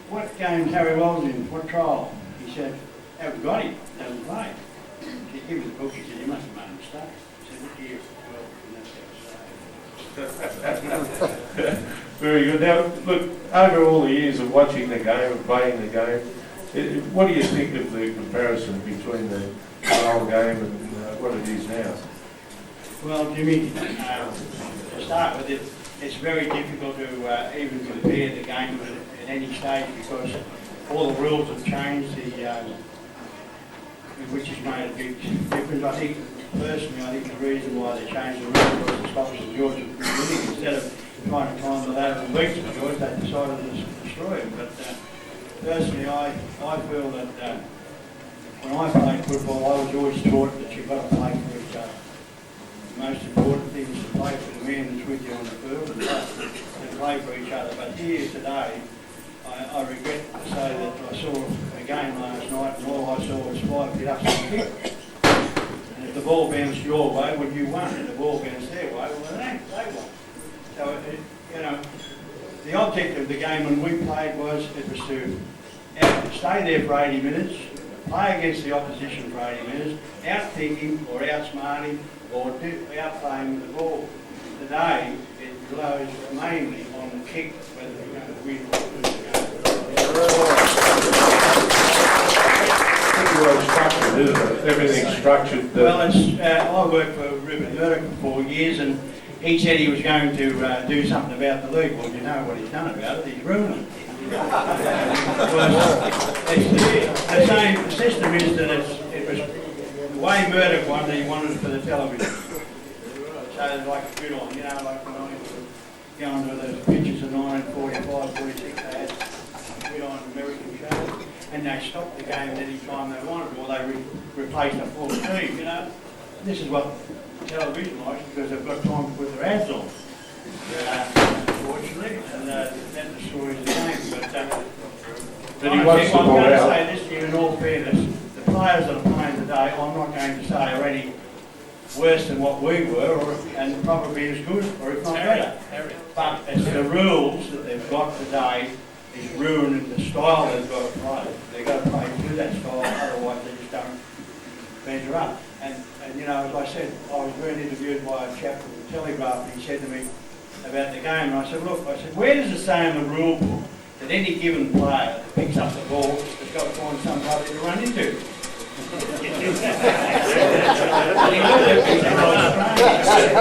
what game's Harry Wells in? What trial? He said, haven't got him, doesn't play. He said, give me the book. He said, you must have made a mistake. He said, what year? Well, Very good. Now, look, over all the years of watching the game and playing the game, what do you think of the comparison between the old game and what it is now? Well, Jimmy, to start with, it's very difficult to even compare the game at any stage because all the rules have changed, which has made a big difference. I think, personally, I think the reason why they changed the rules was to stop St George from winning. Instead of trying to climb the ladder and beat St George, they decided to destroy him. But personally, I feel that when I played football, I was always taught that you've got to play for each other. The most important thing is to play for the man that's with you on the field and play for each other. But here today, I regret to say that I saw a game last night and all I saw was 5 get ups and kick. And if the ball bounced your way, well, you won. If the ball bounced their way, well, they won. So, you know, the object of the game when we played was to stay there for 80 minutes, play against the opposition for 80 minutes, out-thinking or outsmarting or out-playing with the ball. Today, it relies mainly on the kick, whether you're going to win or lose the game. Well structured, isn't it? Everything's structured. Well, I worked for Rupert Murdoch for 4 years, and he said he was going to do something about the league. Well, you know what he's done about it? He's ruined it. The same system is that it was the way Murdoch won, he wanted it for the television. So like good on, you know, like when I was going to those pictures of 1945, 46, they had good on American shows, and they stopped the game at any time they wanted, or they replaced a full team, you know. This is what television likes because they've got time to put their ads on. Unfortunately, and that destroys the game. But I'm going to say this to you in all fairness, the players that are playing today, I'm not going to say are any worse than what we were, and probably as good, or if not better. But it's the rules that they've got today is ruining the style they've got to play. They've got to play through that style, otherwise they just don't measure up. And you know, as I said, I was being interviewed by a chap from the Telegraph, and he said to me about the game, and I said, look, where does it say in the rule book that any given player that picks up the ball has got to find somebody to run into? And he looked at me and said,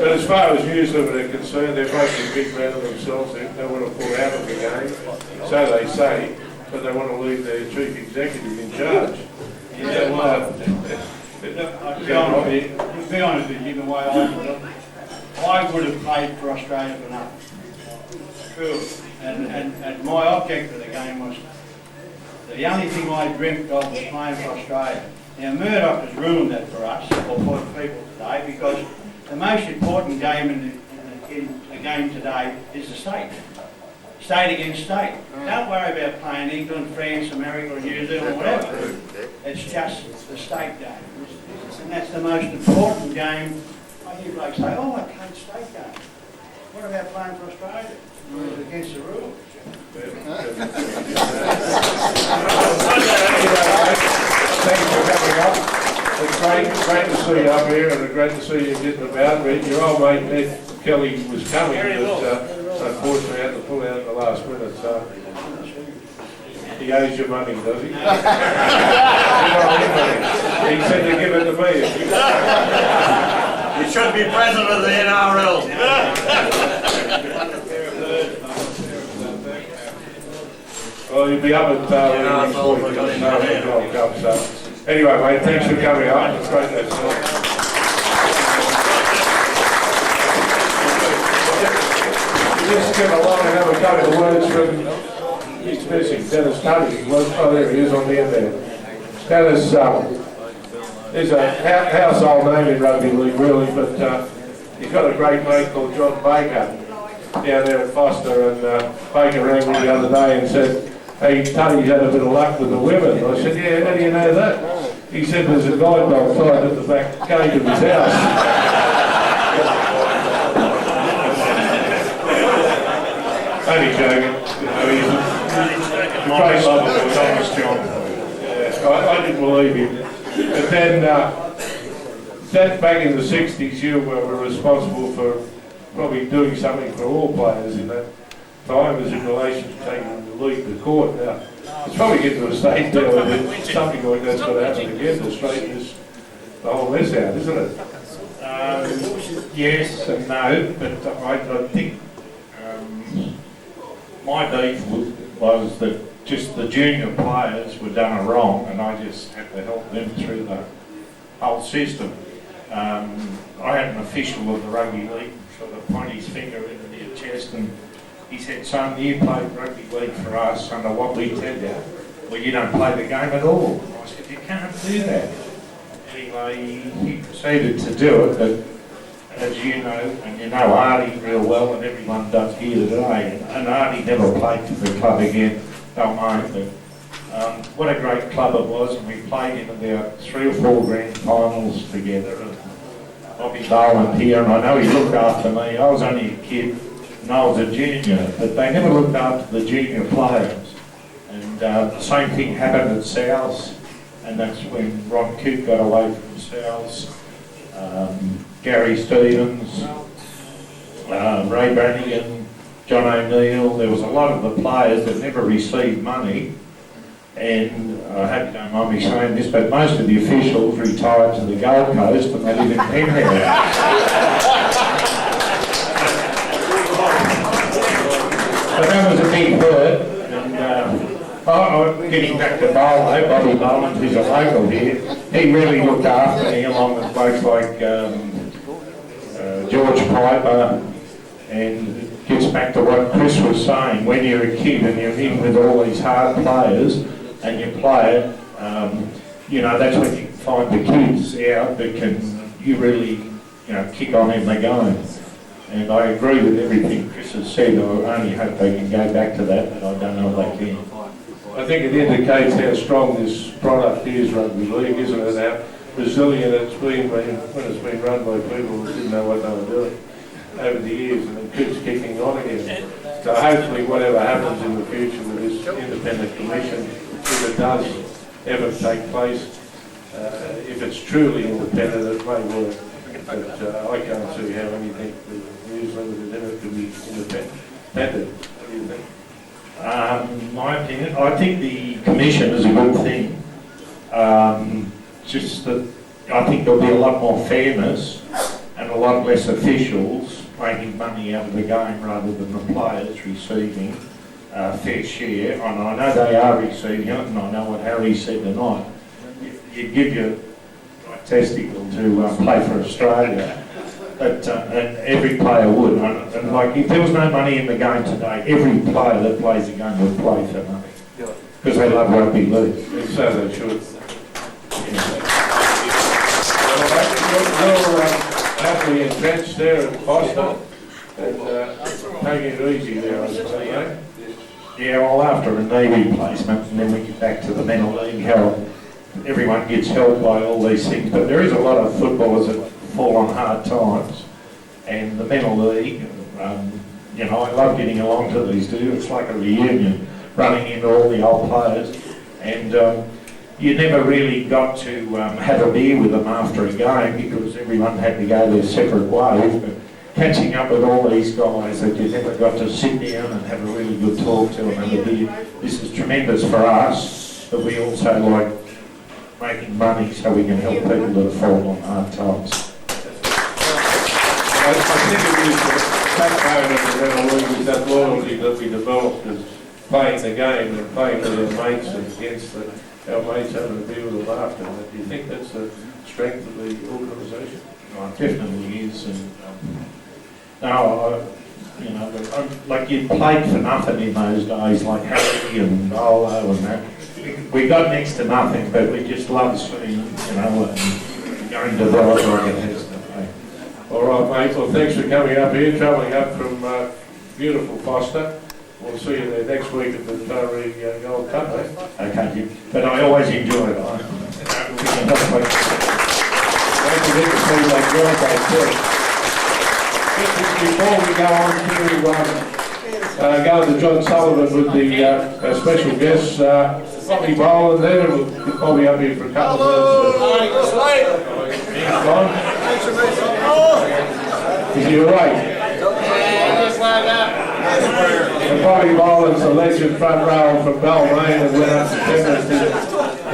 But as far as News Limited are concerned, they're making a big man of themselves. They want to pull out of the game, so they say, but they want to leave their chief executive in charge. To be honest with you, the way I would have played for Australia for nothing. True. And my object of the game was, the only thing I dreamt of was playing for Australia. Now Murdoch has ruined that for us, or for the people today, because the most important game in a game today is the state. state against state. Don't worry about playing England, France, America, or New Zealand, whatever. It's just the state game. And that's the most important game. I hear blokes say, oh, I played state game. What about playing for Australia? It's against the rules. Thanks for coming up. It's great to see you up here, and great to see you getting about. Your old mate Ned Kelly was coming, but unfortunately had to pull out at the last minute. So he owes you money, does he? He said to give it to me. You should be president of the NRL. Well, you'll be up at so anyway, mate, thanks for coming up. It's great to have you. Just give a lot and have a couple of words from he's missing, Dennis Tunney. Oh, there he is on the end there. Dennis is a household name in rugby league, really, but he's got a great mate called John Baker down there at Foster, and Baker rang me the other day and said, hey, Tunney's had a bit of luck with the women. I said, yeah, how do you know that? He said there's a guide dog tied at the back gate of his house. Only joking. He's a great lover, Thomas John. Yeah, I didn't believe him. But then, that back in the 60s, you were responsible for probably doing something for all players in that time as in relation to taking the league to court. Now, it's probably getting to a stage now where something like that's got to happen again to straighten the whole mess out, isn't it? Yes and no, but I think my beef was that just the junior players were done wrong, and I just had to help them through the whole system. I had an official of the rugby league sort of point his finger into their chest, and he said, son, you played rugby league for us under what we tell you. Well, you don't play the game at all. I said, you can't do that. Anyway, he proceeded to do it, but as you know, and you know Artie real well, and everyone does here today, and Artie never played for the club again, don't mind, but what a great club it was, and we played in about 3 or 4 grand finals together. And Bobby Boland here, and I know he looked after me. I was only a kid, and I was a junior, but they never looked after the junior players. And the same thing happened at South, and that's when Ron Coote got away from South. Gary Stevens, Ray Brannigan, John O'Neill. There was a lot of the players that never received money, and I hope you don't mind me saying this, but most of the officials retired to the Gold Coast and they live in penthouses. But that was a big hurt, and getting back to Bolo, Bobby Boland, who's a local here, he really looked after me along with folks like George Piper, and it gets back to what Chris was saying, when you're a kid and you're in with all these hard players and you play it, you know, that's when you find the kids out that can, you really, you know, kick on in the game. And I agree with everything Chris has said. I only hope they can go back to that, but I don't know if they can. I think it indicates how strong this product is, rugby league, isn't it? How resilient it's been when it's been run by people who didn't know what they were doing over the years, and it keeps kicking on again. So hopefully whatever happens in the future with this independent commission, if it does ever take place, if it's truly independent, it may work. But I can't see how anything with News Limited in it could be independent. What do you think? My opinion, I think the commission is a good thing. Just that I think there'll be a lot more fairness and a lot less officials making money out of the game rather than the players receiving fair share. And I know they are receiving it, and I know what Harry said tonight. You give your testicle to play for Australia. But, and every player would, and like if there was no money in the game today, every player that plays the game would play for money, because they love rugby league. And so they should. You're happily entrenched there at Foster, and taking it easy there, I suppose, eh? Yeah, well, after a knee replacement, and then we get back to the mental league, how everyone gets helped by all these things. But there is a lot of footballers that fall on hard times, and the mental league, you know, I love getting along to these two. It's like a reunion, running into all the old players, and you never really got to have a beer with them after a game because everyone had to go their separate ways. But catching up with all these guys that you never got to sit down and have a really good talk to and have a beer, this is tremendous for us, but we also like making money so we can help people that have fallen on hard times. I think it is the backbone of the mental league is that loyalty that we developed as playing the game and playing with our mates and against our mates having a beer with them after. Do you think that's the strength of the organisation? Oh, it definitely is. And you know, like you played for nothing in those days, like Harry and Olo and that. We got next to nothing, but we just loved seeing, you know, and going to the right. All right, mate. Well, thanks for coming up here, travelling up from beautiful Foster. We'll see you there next week at the Taree Gold Cup. Okay, but I always enjoy it. Don't forget to see that birthday too. Before we go on to John Sullivan with the special guests, Bobby Boland there, and we'll probably up here for a couple of minutes. Is he awake? And Bobby Boland's a legend front row from Balmain and went up to tennis in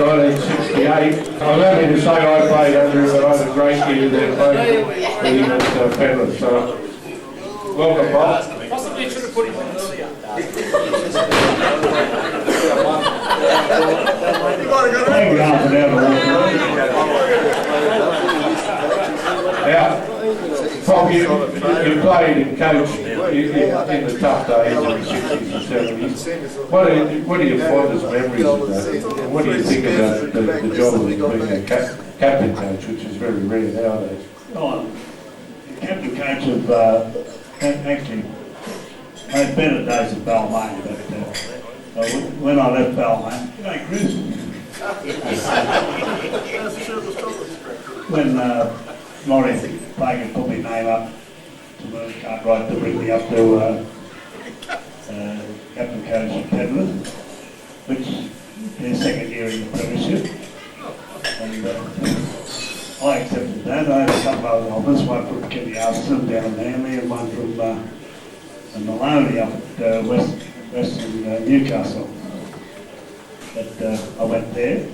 1968. I'm happy to say I played under him, and I had a great year there playing with him at Penrith. So, welcome, Bob. Possibly should have put him on earlier. Yeah. Bob, you played and coached in the tough days of the 60s and 70s. What are your fondest memories of that? And what do you think about the job of being a captain coach, which is very rare nowadays? Oh, captain coach of actually had better days at Balmain, but when I left Balmain, you know, Chris, when Laurie Fagan put my name up to the Cartwright to bring me up to captain coach at Penrith, which their second year in the premiership, and I accepted that. I had a couple of other offers, one from Kenny Armstrong down in Manly and one from Maloney up at Western Newcastle. But I went there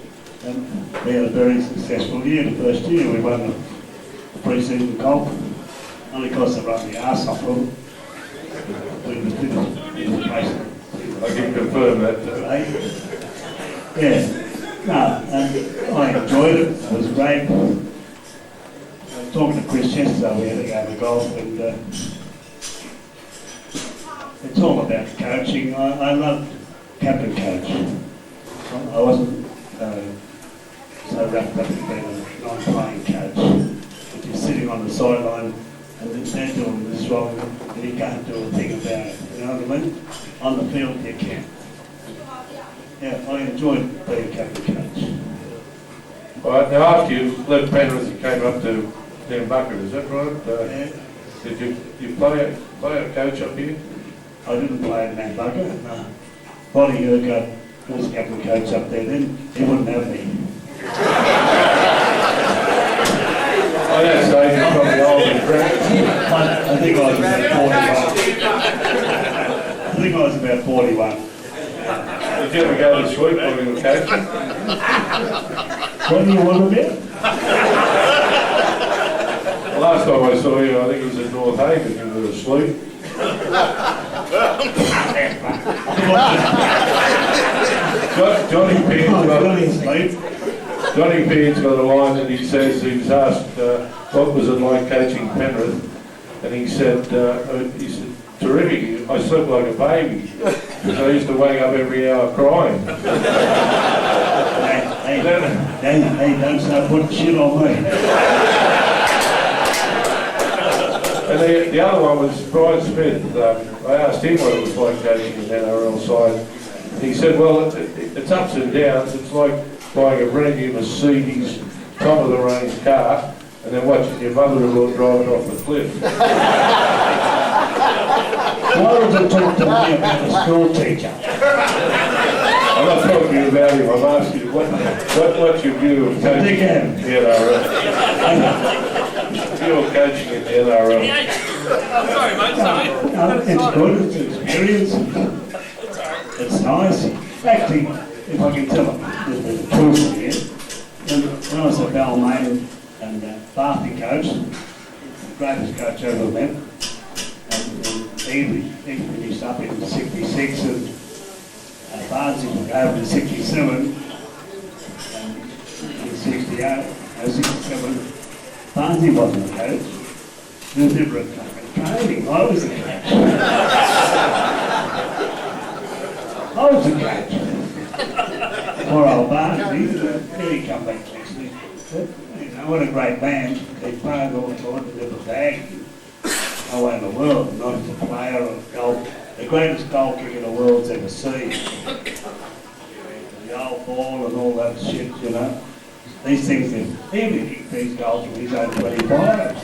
and we had a very successful year. The first year we won the pre-season comp, only because they run the arse off them. We finished in the place. I can confirm that. Yeah. No, and I enjoyed it. It was great. Talking to Chris yesterday, we had a game of golf, and it's all about coaching. I loved captain coach. I wasn't so wrapped up in being a non-playing coach. If you're sitting on the sideline and they're doing this wrong, and you can't do a thing about it. You know what I mean? On the field, you can. Yeah, I enjoyed being captain coach. All right, now after you left Penrith, you came up to nambucca, is that right? Yeah. Did you play a coach up here? I didn't play at nambucca. No. Bonnie Urquhart was captain coach up there then. He wouldn't have me. I don't say you're probably old and friends. I think I was about 41. I think I was about 41. Did you ever go to sleep while you were coaching? What do you want to be? The last time I saw you, I think it was in North Haven, you were asleep. Johnny Pear's got a line that he says, he was asked what was it like coaching Penrith, and he said, terrific, I slept like a baby, because I used to wake up every hour crying. Hey, don't start putting shit on me. And the other one was Brian Smith. I asked him what it was like coaching an NRL side. He said, well, it's ups and downs. It's like buying a brand new Mercedes, top of the range car, and then watching your mother-in-law driving off the cliff. Why would you talk to me about a school teacher? I'm not talking to you about him. I'm asking you, what's your view of coaching in the NRL? View of coaching in the NRL? Sorry, mate, sorry. It's good, it's an experience. It's nice. Actually, if I can tell a little bit of truth here, when I was at Balmain and Barthy coach, greatest coach I ever met, and he finished up in '66 and Barnsley took over in '67 and in '68, '67, Barnsley wasn't a coach. There was never a training. I was the coach. I was the coach. Poor old Barnsley, he come back next week. You know, what a great man. They played all the time, never bagged. No way in the world, not as a player or goal. The greatest goal kicker the world's ever seen. The old ball and all that shit, you know. These things, even if he kicked these goals from his own 25.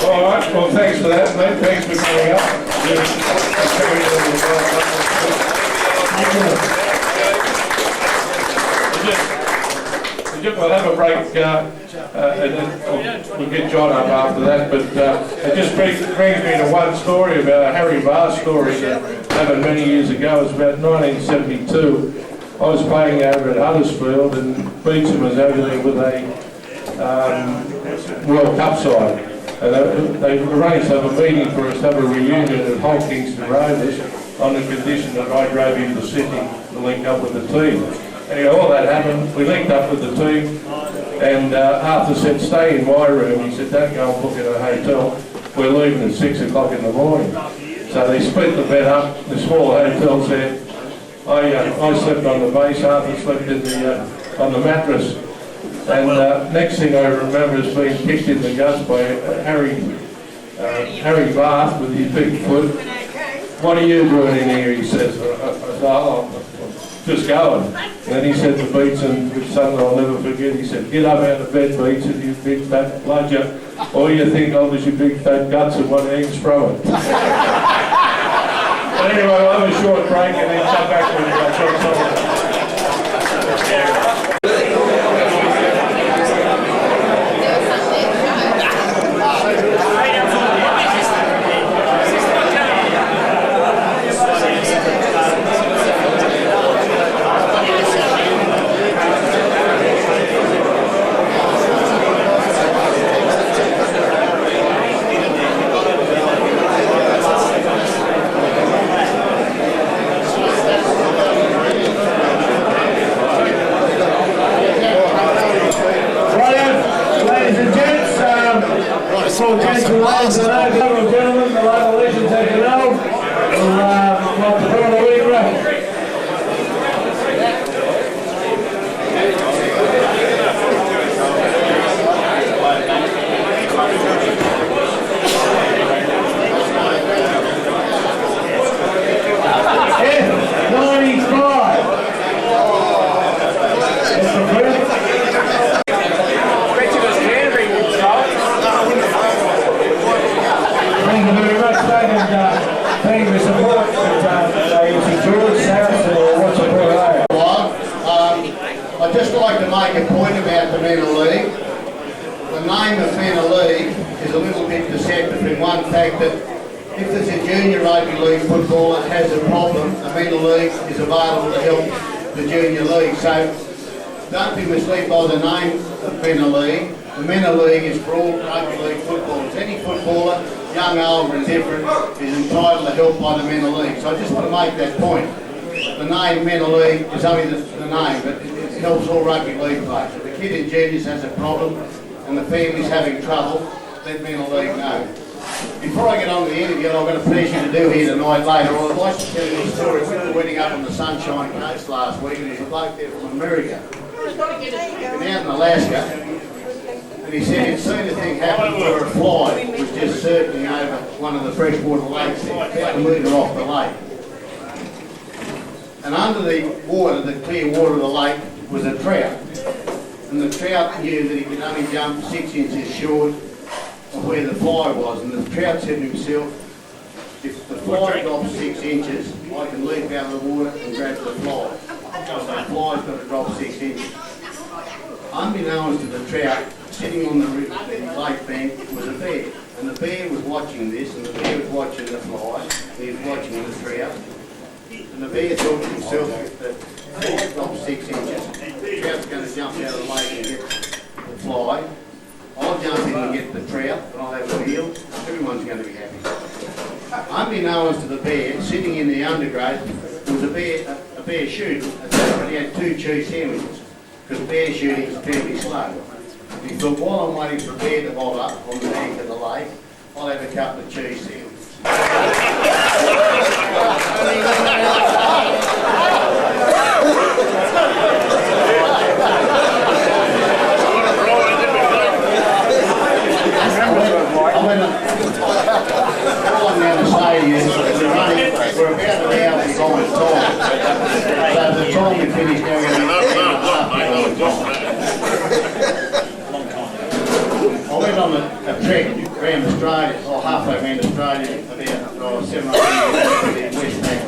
All right, well, thanks for that, mate. Thanks for coming up. We'll have a break and then we'll get John up after that, but it just brings me to one story about a Harry Barr story that happened many years ago. It was about 1972. I was playing over at Huddersfield and Beecham was over there with a World Cup side. And they arranged to have a meeting for us to have a reunion at Hull Kingston Rovers on the condition that I drove into Sydney to link up with the team. Anyway, all that happened, we linked up with the team, and Arthur said, stay in my room. He said, don't go and book in a hotel. We're leaving at 6 o'clock in the morning. So they split the bed up, the small hotels there. I slept on the base, Arthur slept in on the mattress. And next thing I remember is being kicked in the guts by Harry Barth with his big foot. What are you doing in here, he says. I said, oh, just going. And then he said to Beetson, which something I'll never forget, he said, get up out of bed, Beetson, you big fat bludger. All you think of is your big fat guts and what hangs from it. But anyway, we'll have a short break and then come back when we've got something. Gentlemen, the local legends, as you know, will like to put on a week record. I'd just like to make a point about the Mental League. The name of Mental League is a little bit deceptive in one fact that if there's a junior rugby league footballer that has a problem, the Mental League is available to help the junior league. So don't be misled by the name of Mental League. The Mental League is for all rugby league footballers. Any footballer, young, old, indifferent, is entitled to help by the Mental League. So I just want to make that point. The name Mental League is only the name, but it helps all rugby league players. If a kid in juniors has a problem and the family's having trouble, let Mental League know. Before I get on to the interview, I've got a pleasure to do here tonight later. I'd like to tell you a story. We were wedding up on the Sunshine Coast last week, and there's a bloke there from America. Been out in Alaska, And he said he'd seen a thing happen where a fly was just circling over one of the freshwater lakes there, about a metre off the lake. And under the water, the clear water of the lake, was a trout. And the trout knew that he could only jump 6 inches short of where the fly was. And the trout said to himself, if the fly drops 6 inches, I can leap out of the water and grab the fly. So the fly's got to drop 6 inches. Unbeknownst to the trout, sitting on the lake bank was a bear. And the bear was watching this, and the bear was watching the fly, and he was watching the trout. And the bear thought to himself that if it drops 6 inches, the trout's going to jump out of the lake and get the fly. I'll jump in and get the trout, and I'll have a meal. Everyone's going to be happy. Unbeknownst to the bear, sitting in the undergrowth, was a bear shooting. He had 2 cheese sandwiches, because bear shooting is fairly slow. He thought, while I'm waiting for bear to bob up on the bank of the lake, I'll have a couple of cheese sandwiches. All I'm going to say is we're about an hour behind time. So the time we finish now, we're going to be I went on a trek around Australia, or halfway around Australia, about 7 or 8 years ago, West Bank,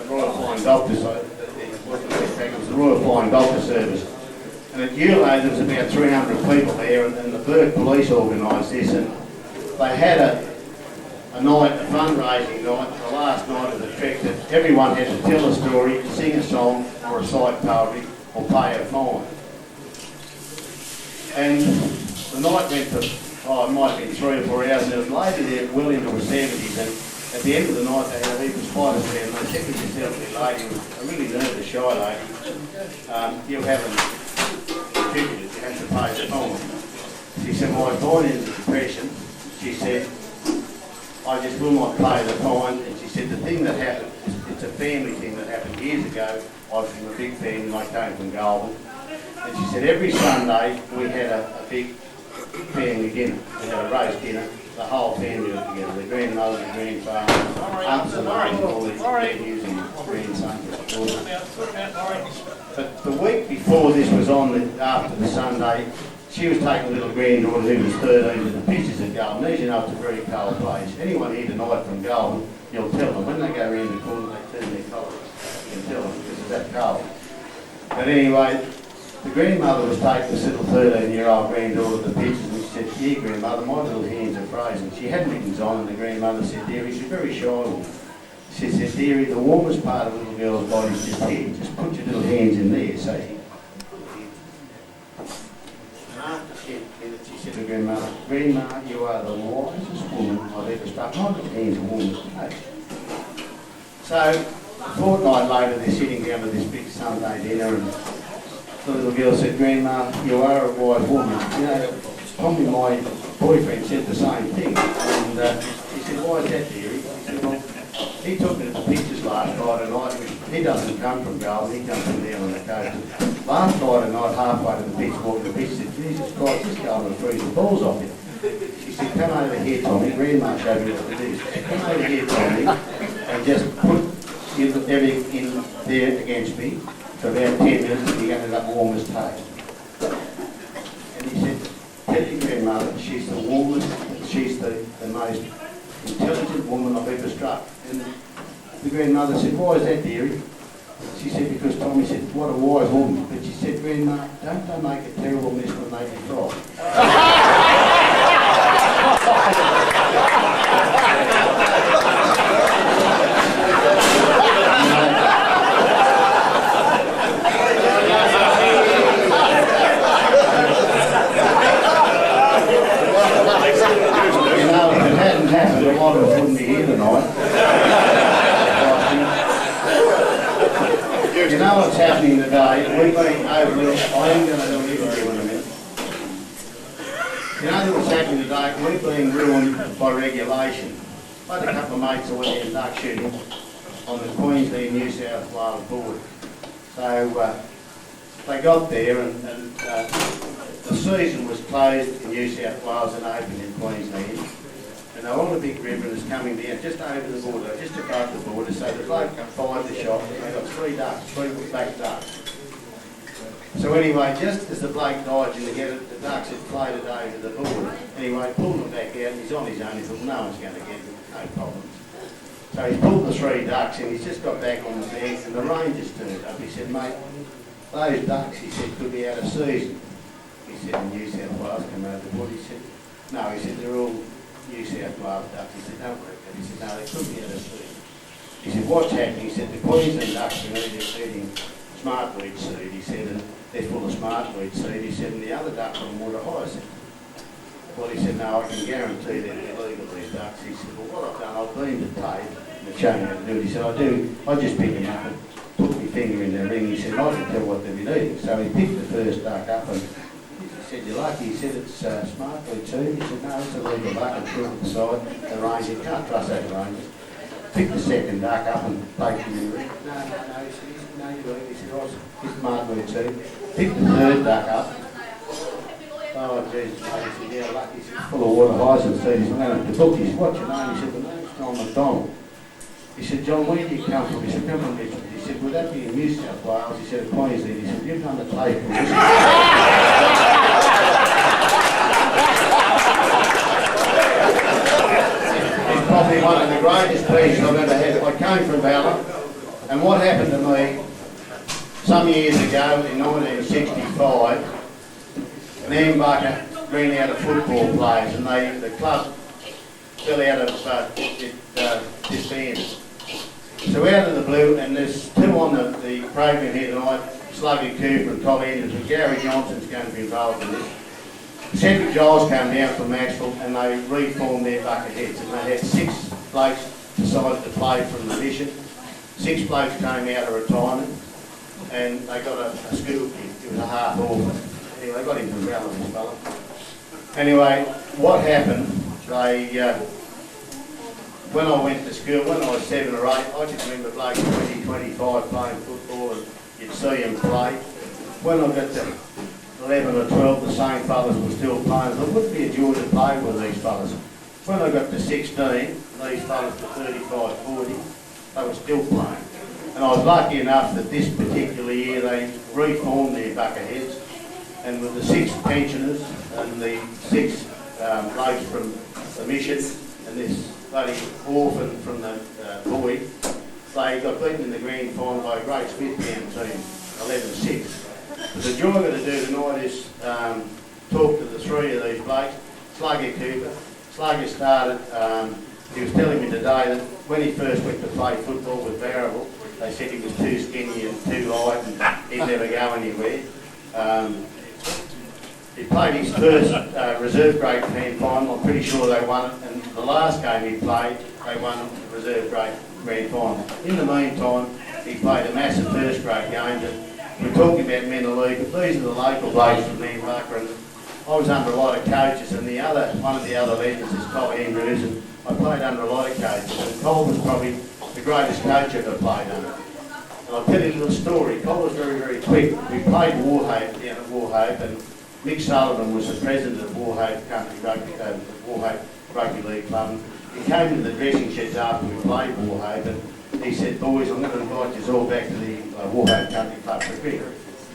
Royal Flying Doctor, so it wasn't West Bank, it was the Royal Flying Doctor Service. And at Eula there was about 300 people there, and the Burke Police organised this, and they had a night, a fundraising night, the last night of the trek, that everyone had to tell a story, sing a song, or recite poetry, or pay a fine. And the night went for, it might have been 3 or 4 hours, and it was later there, well into the 70s, and at the end of the night they had a heap of spiders there, and they said to this elderly lady, a really nervous, shy lady, you haven't contributed, you have to pay the fine. She said, well, I got into depression. She said, I just will not pay the fine. And she said, the thing that happened, it's a family thing that happened years ago. I was from a big family, I came from Goulburn. And she said, every Sunday we had a big family dinner. We had a roast dinner. The whole family was together. The grandmother, the grandfather, aunts and uncles, all these nephews and grandsons. But the week before this was on, after the Sunday, she was taking a little granddaughter who was 13 to the pictures at Goulburn. As you know, it's a very cold place. Anyone here tonight from Goulburn, you'll tell them. When they go around the corner, they turn their collars. You can tell them because it's that cold. But anyway, the grandmother was taking this little 13-year-old granddaughter to the pictures, and she said, yeah, grandmother, my little hands are frozen. She had mittens on, and the grandmother said, dearie, she's very shy woman. She said, dearie, the warmest part of a little girl's body is just here. Just put your little hands in there, so she said to grandmother, Grandma, you are the wisest woman I've ever struck. My little hands are warm as toast. So, a fortnight later, they're sitting down at this big Sunday dinner, and the little girl said, Grandma, you are a wise woman. You know, Tommy, my boyfriend, said the same thing. And he said, why is that, dearie? He said, well, he took me to the pictures last Friday night. He doesn't come from Goulburn, he comes from down on the coast. Last Friday night, halfway to the beach, walking the beach, he said, Jesus Christ, this girl will freeze the balls off you. She said, come over here, Tommy. Grandma showed me what to do. She said, come over here, Tommy, and just put everything in there against me for about 10 minutes, and you're going to end up warm as toast. And he said, tell your grandmother, she's the warmest, she's the most intelligent woman I've ever struck. And the grandmother said, why is that, dearie? She said, because Tommy said, what a wise woman. But she said, Grandma, don't they make a terrible mess when they get dry? You know, if it hadn't happened, a lot of us wouldn't be here tonight. You know what's happening today? We've been over it. I am going to do an interview in a minute. You know what's happening today? We've been ruined by regulation. I had a couple of mates that went in duck shooting on the Queensland New South Wales border. So they got there and the season was closed in New South Wales and opened in Queensland. And they were on a big river and it's coming down just over the border, just above the border. So the bloke fired the shot and they got 3 ducks, 3 black ducks. So anyway, just as the bloke dodged to get it, the ducks had floated over the border. Anyway, he pulled them back out and he's on his own. He thought, no one's going to get him, no problems. So he pulled the 3 ducks and he's just got back on the bank and the rain just turned up. He said, mate, those ducks, he said, could be out of season. He said, in New South Wales, come over the wood. He said, no, he said, they're all New South Wales ducks. He said, don't worry about it. He said, no, they could be out of season. He said, what's happening? He said, the Queensland ducks are eating smartweed seed, he said, and they're full of smartweed seed. He said, and the other ducks on water hyacinth. Well, he said, no, I can guarantee that they're legal, these ducks. He said, well, what I've done, I've been to tape and shown how to do it. He said, I just pick them up and put my finger in their ring. He said, I can tell what they've been eating. So he picked the first duck up and he said, you're lucky. He said, it's smartweed seed. He said, no, it's a legal duck and threw it at the side. The ranger, you can't trust those rangers. Picked the second duck up and baked him in the ring. No, he said, no, you're right. He said, oh, it's smartweed seed. Picked the third duck up. Oh, Jesus, mate. He said, yeah, lucky. He said, it's full of water hyacinth seed. He said, no, the book. He said, what's your name? He said, the name's John McDonald. He said, John, where do you come from? He said, come from Richmond. He said, would that be in New South Wales? He said, Queensland. He said, you've done the tape for this. It's probably one of the greatest pieces I've ever had. I came from Ballard, and what happened to me some years ago in 1965, nambucca ran out of football players, and the club fell out of disbanded. So out of the blue, and there's 2 on the program here tonight, Sluggy Cooper and Todd Andrews, and Gary Johnson's going to be involved in this. Cedric Giles came down from Maxwell and they reformed their bucket heads, and they had 6 blokes decided to play from the mission. 6 blokes came out of retirement and they got a school kid. He was a half orphan. Anyway, they got him from Ballard, this fella. Anyway, what happened, when I went to school, when I was 7 or 8, I just remember blokes 20, 25 playing football and you'd see them play. When I got to 11 or 12, the same fellas were still playing. It wouldn't be a joy to play with these fellas. When I got to 16, these fellas were 35, 40, they were still playing. And I was lucky enough that this particular year they reformed their bucket heads, and with the 6 pensioners and the 6 blokes from the mission and this bloody orphan from the boy, they got beaten in the grand final by a great Smithtown team, 11-6. But the joy I'm going to do tonight is talk to the 3 of these blokes. Sluggy Cooper. Sluggy started, he was telling me today that when he first went to play football with Barrable, they said he was too skinny and too light and he'd never go anywhere. He played his first reserve grade grand final. I'm pretty sure they won it, and the last game he played, they won the reserve grade grand final. In the meantime, he played a massive first grade game. We're talking about men of league, but these are the local blokes from Nambucca, and I was under a lot of coaches, and one of the other legends is Todd Andrews, and I played under a lot of coaches, and Cole was probably the greatest coach I've ever played under. And I'll tell you a little story. Cole was very, very quick. We played Warhope down at Warhope, and Mick Sullivan was the president of Warhope Country Rugby, Warhope Rugby League Club. He came to the dressing sheds after we played Warhope, and he said, boys, I'm going to invite you all back to the Warhope Country Club for a drink.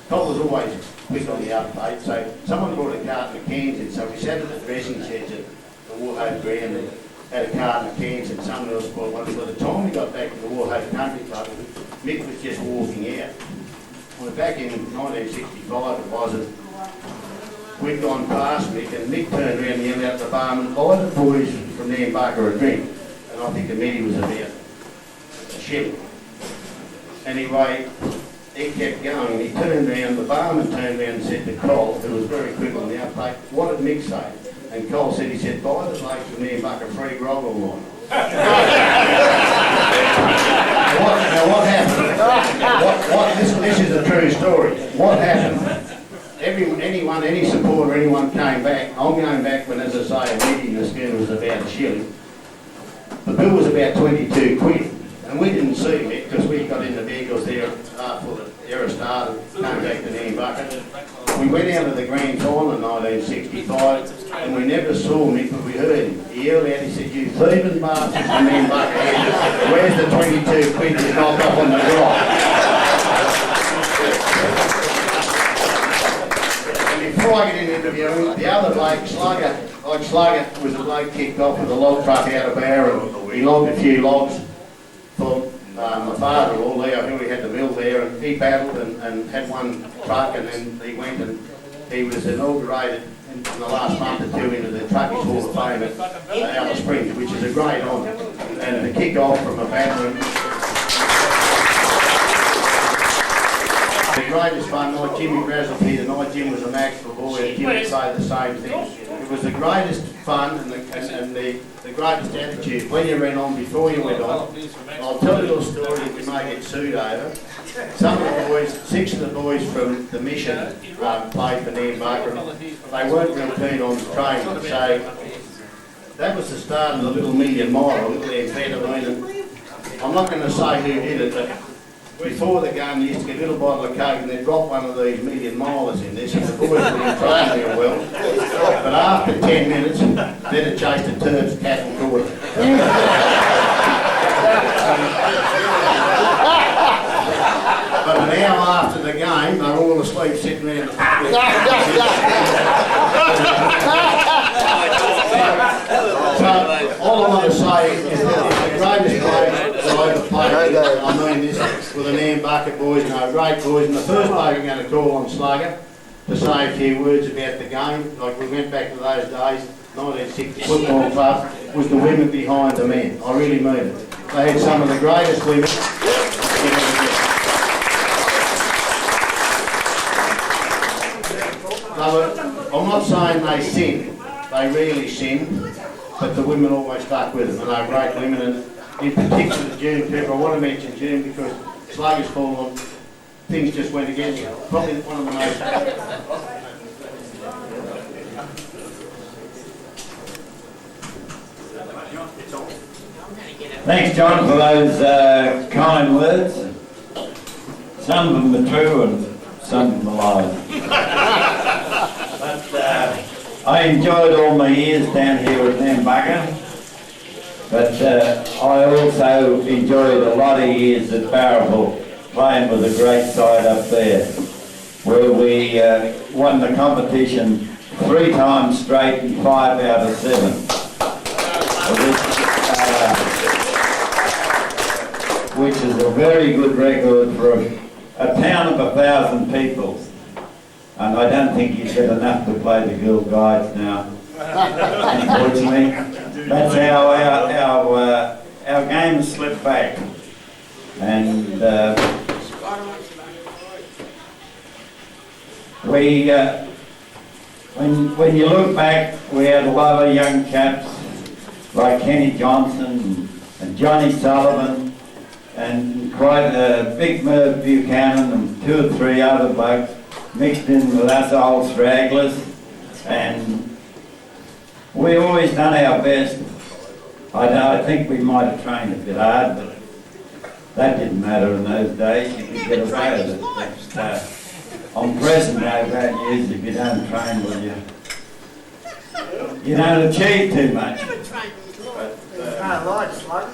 Cole was always quick on the update, so someone brought a carton of cans in, so we sat at the dressing sheds at the Warhope ground and had a carton of cans, and someone else brought one. By the time we got back to the Warhope Country Club, Mick was just walking out. Well, back in 1965 it was, and we'd gone past Mick, and Mick turned around and yelled out the barman, buy the boys from Nambucca a drink. And I think the minnie was about a shilling. Anyway, he kept going, and he turned around, the barman turned around and said to Cole, who was very quick on the outplay, what did Mick say? And Cole said, he said, buy the blokes from Nambucca free grog or one. Now what happened? This is a true story. What happened? Any supporter, anyone came back. I'm going back when, as I say, a meeting the schooner was about a shilling. The bill was about 22 quid. And we didn't see it because we got in the vehicles there after the era started, came back to Nambucca. We went out to the grand final in 1965 and we never saw him, but we heard him. He yelled out, he said, "You thieving bastards," and then bucket head, "Where's the 22 quid you knocked off on the drive?" And before I get into the interview, the other bloke, Slugger was a bloke kicked off with a log truck out of Barra, and he logged a few logs for my father-in-law, Leo, who he had the mill there, and he battled and had one truck, and then he went and he was inaugurated in the last month or two into the Truckies Hall of Fame at Alice Springs, which is a great honour. And the kick-off from a veteran. The greatest fun, like Jimmy Brazel here tonight, Jim was a max for boy, and Jim would say the same thing. It was the greatest fun and the greatest attitude. When you ran on, before you went on, I'll tell you a little story that you may get sued over. Some of the boys, 6 of the boys from the mission played for nambucca. They weren't real keen on training, so that was the start of the little million mile, a little amphetamine. I'm not going to say who did it, but before the game, they used to get a little bottle of coke and they'd drop one of these million milers in this, and the boys wouldn't train real well. But after 10 minutes, they'd have chased a Turks cat and caught it. But an hour after the game, they were all asleep sitting around the So, all I want to say is that it's the greatest place that I ever played. I mean this with the nambucca boys, great boys. And the first bloke I'm going to call on Slugger to say a few words about the game. Like we went back to those days, 1960 football club was the women behind the men. I really mean it. They had some of the greatest women. I'm not saying they sinned, they really sinned, but the women always stuck with them, and they were great women, and in particular June Pepper. I want to mention June because Slugger's fallen, things just went against her. Probably one of the most... Thanks, John, for those kind words. Some of them are true and some of them are lies. But I enjoyed all my years down here at nambucca, but I also enjoyed a lot of years at Barrable, playing with a great side up there, where we won the competition 3 times straight and 5 out of 7. Which is a very good record for a town of 1,000 people. And I don't think you get enough to play the Girl Guides now, unfortunately. That's how our game slipped back. And when you look back, we had a lot of young chaps like Kenny Johnson and Johnny Sullivan, and quite a big Merv Buchanan and 2 or 3 other blokes mixed in with us old stragglers, and we always done our best. I think we might have trained a bit hard, but that didn't matter in those days. You could get away with it. On present day values, if you don't train, well, you don't achieve too much. There was no lights, Slug.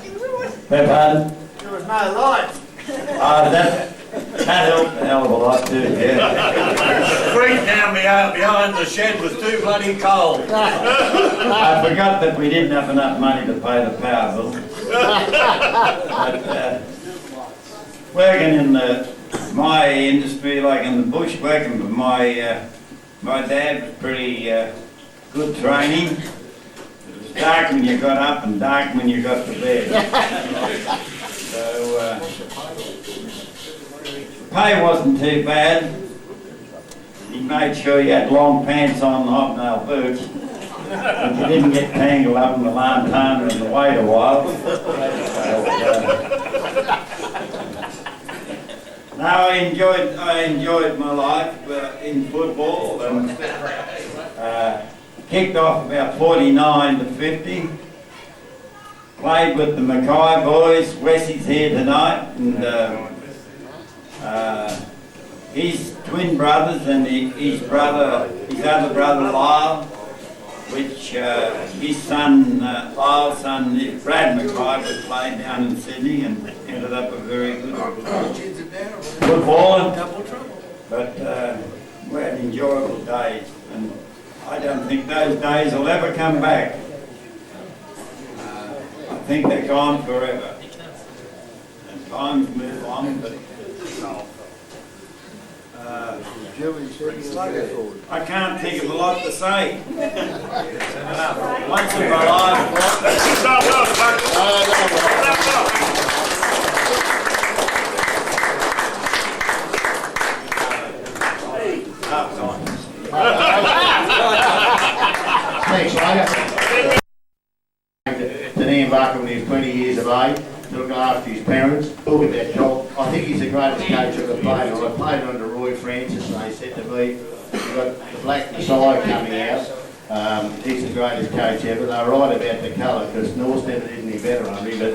Beg pardon? There was no lights. That helped a hell of a lot too, yeah. The creek down behind the shed was too bloody cold. I forgot that we didn't have enough money to pay the power bill. But working in my industry, like in the bush, working with my dad was pretty good training. It was dark when you got up and dark when you got to bed. So pay wasn't too bad. He made sure you had long pants on and hobnail boots, but you didn't get tangled up in the lantana and wait a while. No, I enjoyed my life in football, and kicked off about 49 to 50. Played with the Mackay boys. Wessie's here tonight, and his twin brothers and his other brother Lyle, which his son, Lyle's son, Brad McBride, played down in Sydney and ended up a very good footballer. But we had enjoyable days, and I don't think those days will ever come back. I think they're gone forever. And times move on, but I can't think of a lot to say. Once in my life. Thanks, mate. To nambucca when he was 20 years of age, to look after his parents. Talk about Joel. I think he's the greatest coach I've ever played on. I played under Roy Francis, and they said to me, "You've got the Black Messiah coming out. He's the greatest coach ever." They were right about the colour, because North never did any better under him. But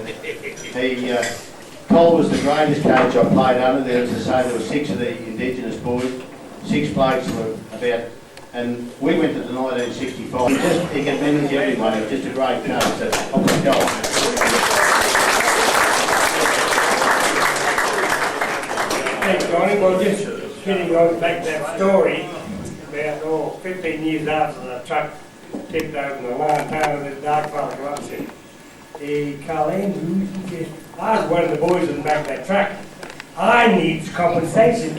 Cole was the greatest coach I played under. There was to say there were 6 of the Indigenous boys, 6 blokes were about. And we went to the 1965. He could manage everyone. He was just a great coach. So I'll put Joel. Thanks, Johnny. Well, just getting on back to that story, about 15 years after the truck tipped over the line, town of this dark fella come up and said, "Hey, Carl Andrews," he said, "I was one of the boys in the back of that truck. I need compensation."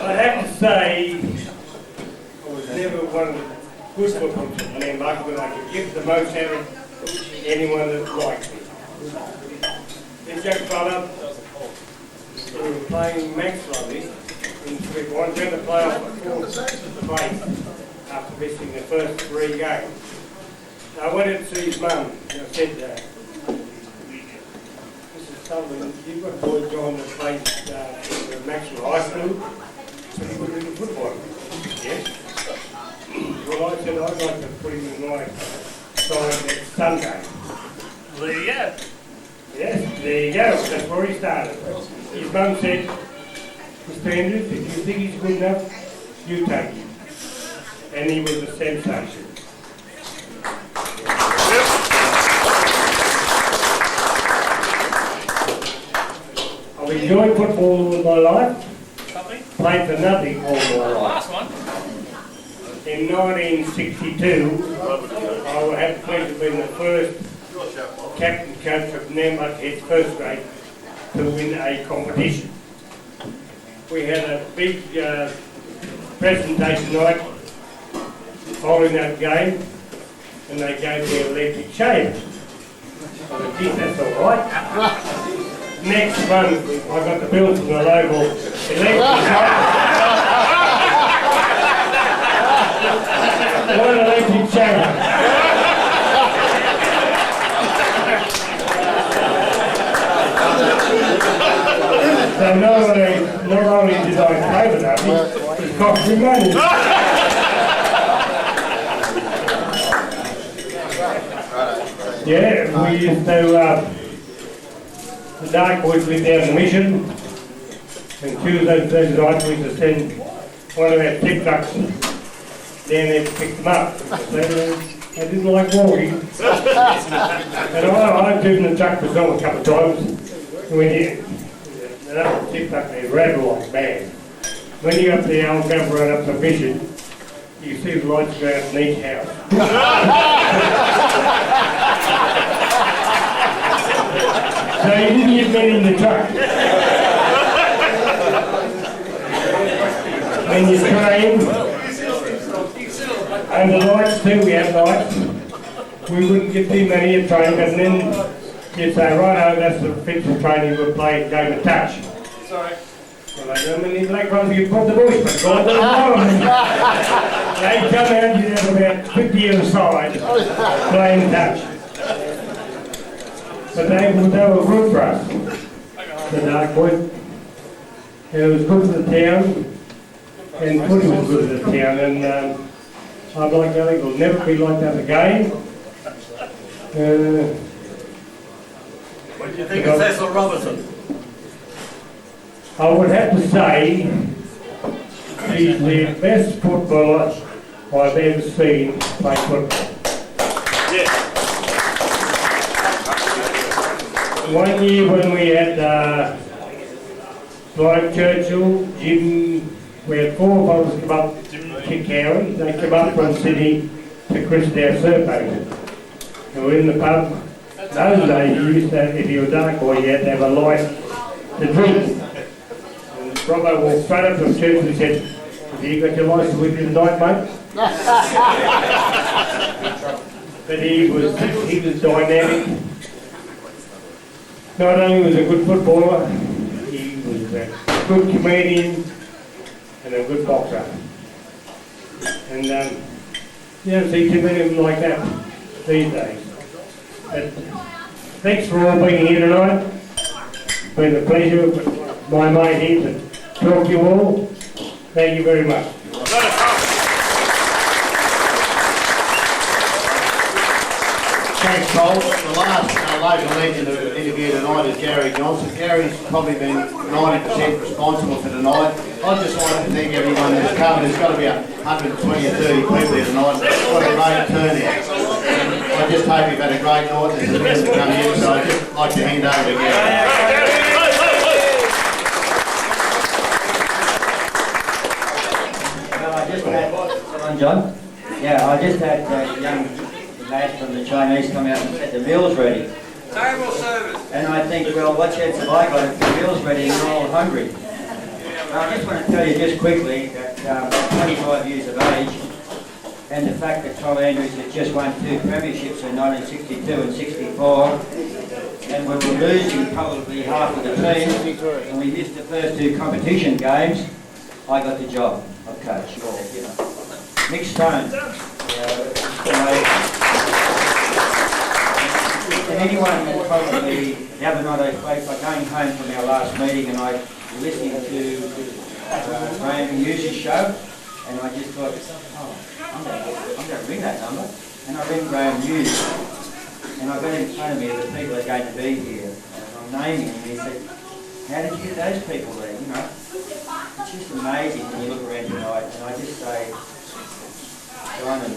I have to say, I was never one of the good footballers in nambucca, but I could give the most out of anyone that liked me. This young fella, we were playing Maxwell this, and we wanted to play off the fourth place after missing the first 3 games. I went in to see his mum, and I said, "Mrs. Sullivan, you've got a boy John that plays Maxwell High School, so he would be a footballer." "Yes." "Well, I said, I'd like to put him in my side next Sunday." There you go. Yes, there you go. That's where he started. His mum said, "Mr. Andrews, if you think he's good enough, you take him." And he was a sensation. I've enjoyed football all my life. Played for nothing all my life. Last one. In 1962, I had the pleasure of being the first captain coach of nambucca Heads first grade to win a competition. We had a big presentation night following that game, and they gave me an electric shaver. I said, "Gee, that's all right." Next month, I got the bill from the local electric one electric shaver. So not only did I pay for that, it cost me money. Yeah, we used to, the dark boys lived down the mission, and Tuesday and Thursday night we used to send one of our tip trucks down there to pick them up. They didn't like walking. And I've driven the truck myself a couple of times. When you, another tip truck, they rattle like mad. When you up the old government run up the mission, you see the lights go out in each house. So you didn't get men in the truck. When you train, and the lights too, we had lights. We wouldn't get too many a train, and then you'd say, "Righto, that's the fixed training, we'll play a game of touch." Sorry. Well, I don't mean black ones, you put the bush, but go to the bottom. They'd come out, you'd have about 50 on the side, playing touch. But they were good for us, the dark boys. It was good for the town, and footy was good for the town, and I'd like to think it'll never be like that again. What do you think of Cecil Robertson? I would have to say he's the best footballer I've ever seen play football. Yeah. One year when we had Clive Churchill, Jim, we had 4 fellas come up to Kickowie. They came up from Sydney to christen our surfaces. And we were in the pub. Those days you used to have, if you were a dark boy, you had to have a light to drink. And Robbo walked straight up to the church and said, "Have you got your licence with you tonight, mate?" But he was dynamic. Not only was he a good footballer, he was a good comedian and a good boxer. And you don't see too many of them like that these days. But thanks for all being here tonight. It's been a pleasure with my mate here to talk to you all. Thank you very much. Thanks, Cole. The last local legend interview tonight is Gary Johnson. Gary's probably been 90% responsible for tonight. I'd just like to thank everyone that's come. There's got to be 120 or 30 people here tonight. What a great turnout. I just hope you've had a great night. There's a bit to come in, so I'd just like to hand over to Gary. I just had, John? Yeah, I just had a young lad from the Chinese come out and set the meals ready. Table service. And I think, well, what chance have I got if the meals ready and we're all hungry? I just want to tell you just quickly that I'm 25 years of age, and the fact that Tom Andrews had just won 2 premierships in 1962 and 64, and we were losing probably half of the team, and we missed the first 2 competition games, I got the job of coach, you know. Nick Stone. And anyone that probably the other night I spoke, like going home from our last meeting and I was listening to Graham Hughes' show, and I just thought, oh, I'm going to ring that number. And I rang Graham Hughes, and I got in front of me the people that are going to be here, and I'm naming him, and he said, how did you get those people there, you know? It's just amazing when you look around tonight, and I just say, John and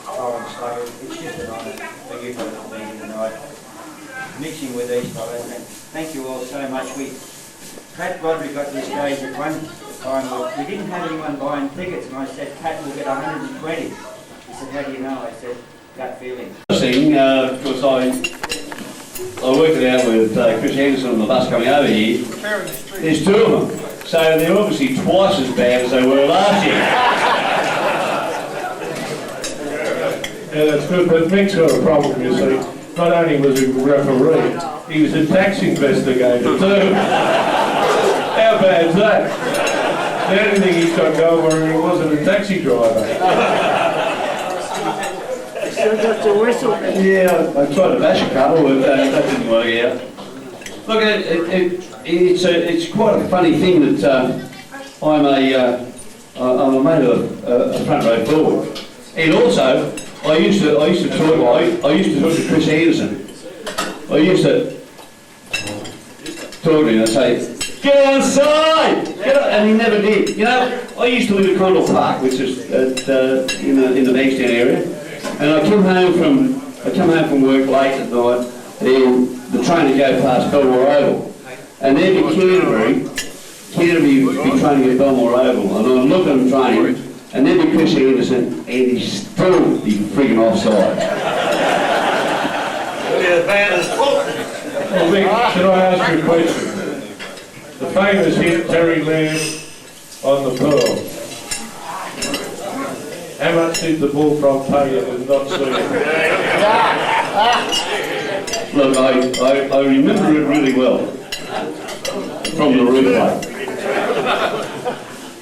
Torrance, it's just an honour for you to be here tonight, mixing with these fellows, and thank you all so much. Pat Roderick got to this stage at one time, we didn't have anyone buying tickets, and I said, Pat will get 120. He said, how do you know? I said, gut feeling. Because I worked it out with Chris Anderson on the bus coming over here. There's 2 of them, so they're obviously twice as bad as they were last year. Yeah, that's good, but Mick's got a problem, you see. Not only was he a referee, he was a tax investigator too. How bad's that? The only thing he's got going where he wasn't a taxi driver. Still got the whistle. Yeah, I tried to bash a couple, but that didn't work out. Look, it's quite a funny thing that I'm a mate of a front row forward, and also I used to talk to Chris Anderson. I used to talk to him and say, "Get outside!" And he never did. You know, I used to live at Condell Park, which is in the Bankstown area, and I come home from work late at night, and the train would go past Belmore Oval, and there'd be Canterbury would be trying to get Belmore Oval, and I'd look at him training, and then be Chris Anderson, and he'd still be frigging offside. Well, Mick, can I ask you a question? The famous hit Terry Lamb on the Pearl. How much did the bullfrog pay you and not see it? Look, I remember it really well from the replay.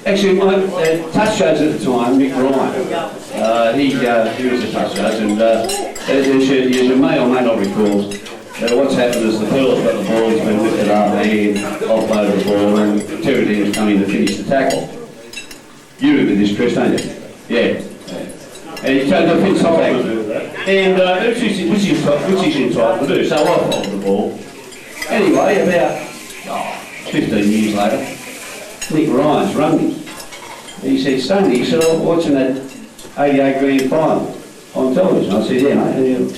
Actually, my touch judge at the time, Nick Ryan, he was a touch judge, and as you may or may not recall, what's happened is the Pearl's got the ball, he's been lifted up and offloaded the ball, and Terry Lamb's coming to finish the tackle. You remember this, Chris, don't you? Yeah. And he's trying to finish the tackle. And which he's entitled to do. So I followed the ball, anyway, about 15 years later, Nick Ryan's rung me. He said, Stoney, he said, I'm watching that 88 grand final on television. I said, yeah, mate.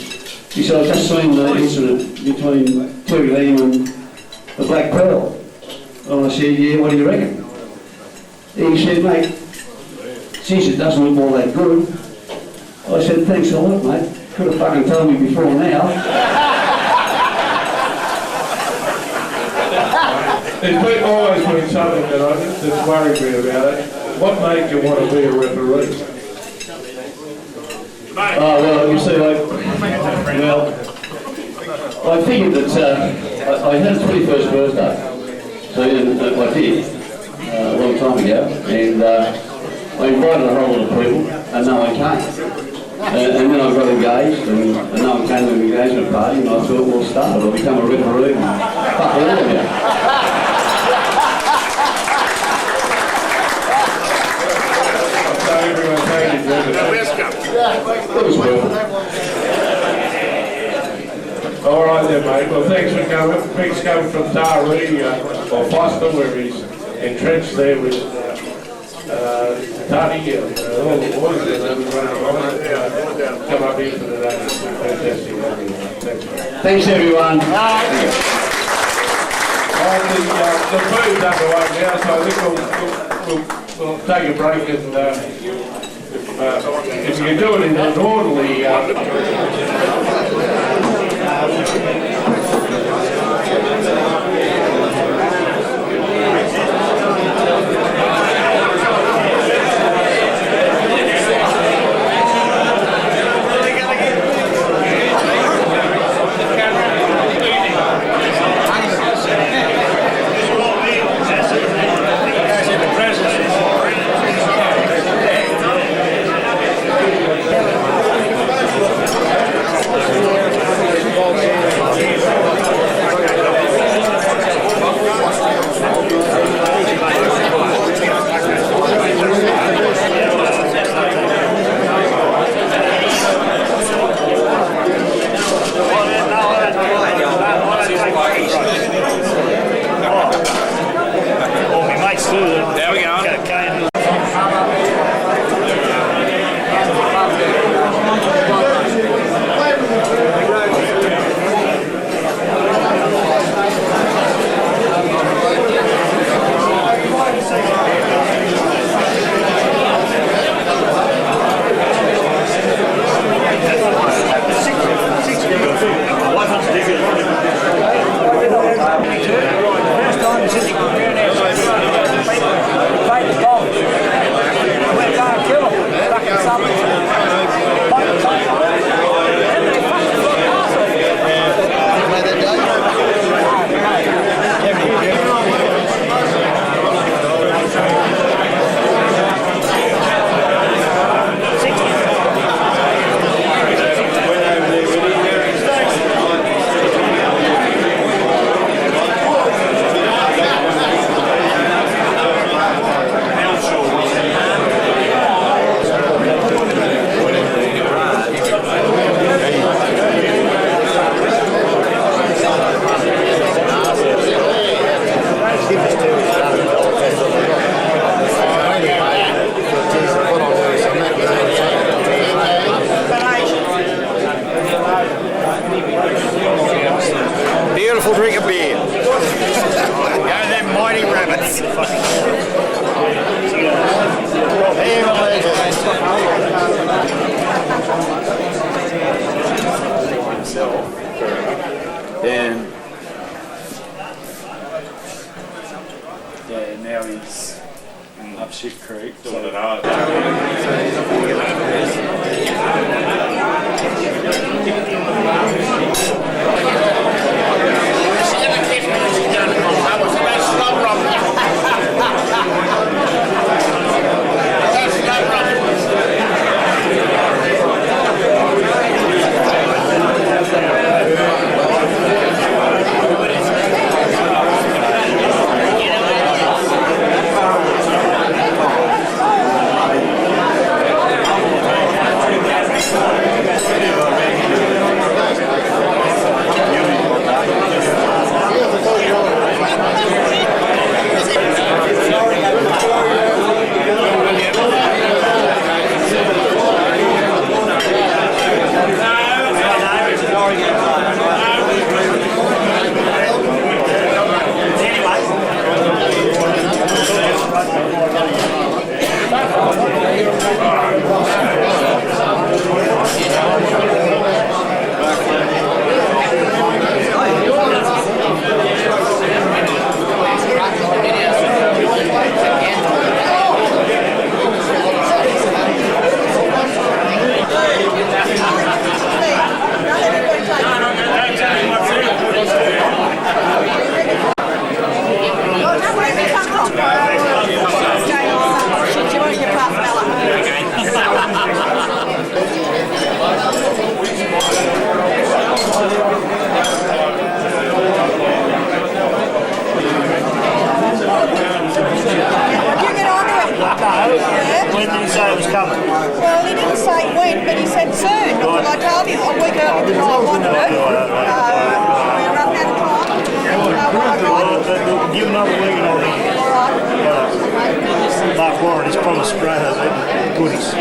He said, I've just seen the incident between Terry Lamb and the Black Pearl. And I said, yeah, what do you reckon? He said, mate, since it doesn't look all that good. I said, thanks a lot, mate. Could have fucking told me before now. There's always been something that's worried me about it. What made you want to be a referee? Oh, well, you see, I figured that I had a 21st birthday, so I did a long time ago, and I invited a whole lot of people, and no one came. And then I got engaged, and no one came to the engagement party, and I thought, well, start it, I'll become a referee, and fuck all of you. All right then, mate. Well, thanks for coming. Thanks coming from Taree, or Foster, where he's entrenched there with Tani. Come up here for the day. Fantastic. Thanks, everyone. The food's underway now, so I think we'll take a break and if you can do it in an orderly There we go. Beautiful drink of beer. Go them mighty rabbits. Then, yeah, now he's up Ship Creek doing it hard. give another week and I'll be Mark Warren has promised Greyhound goodies.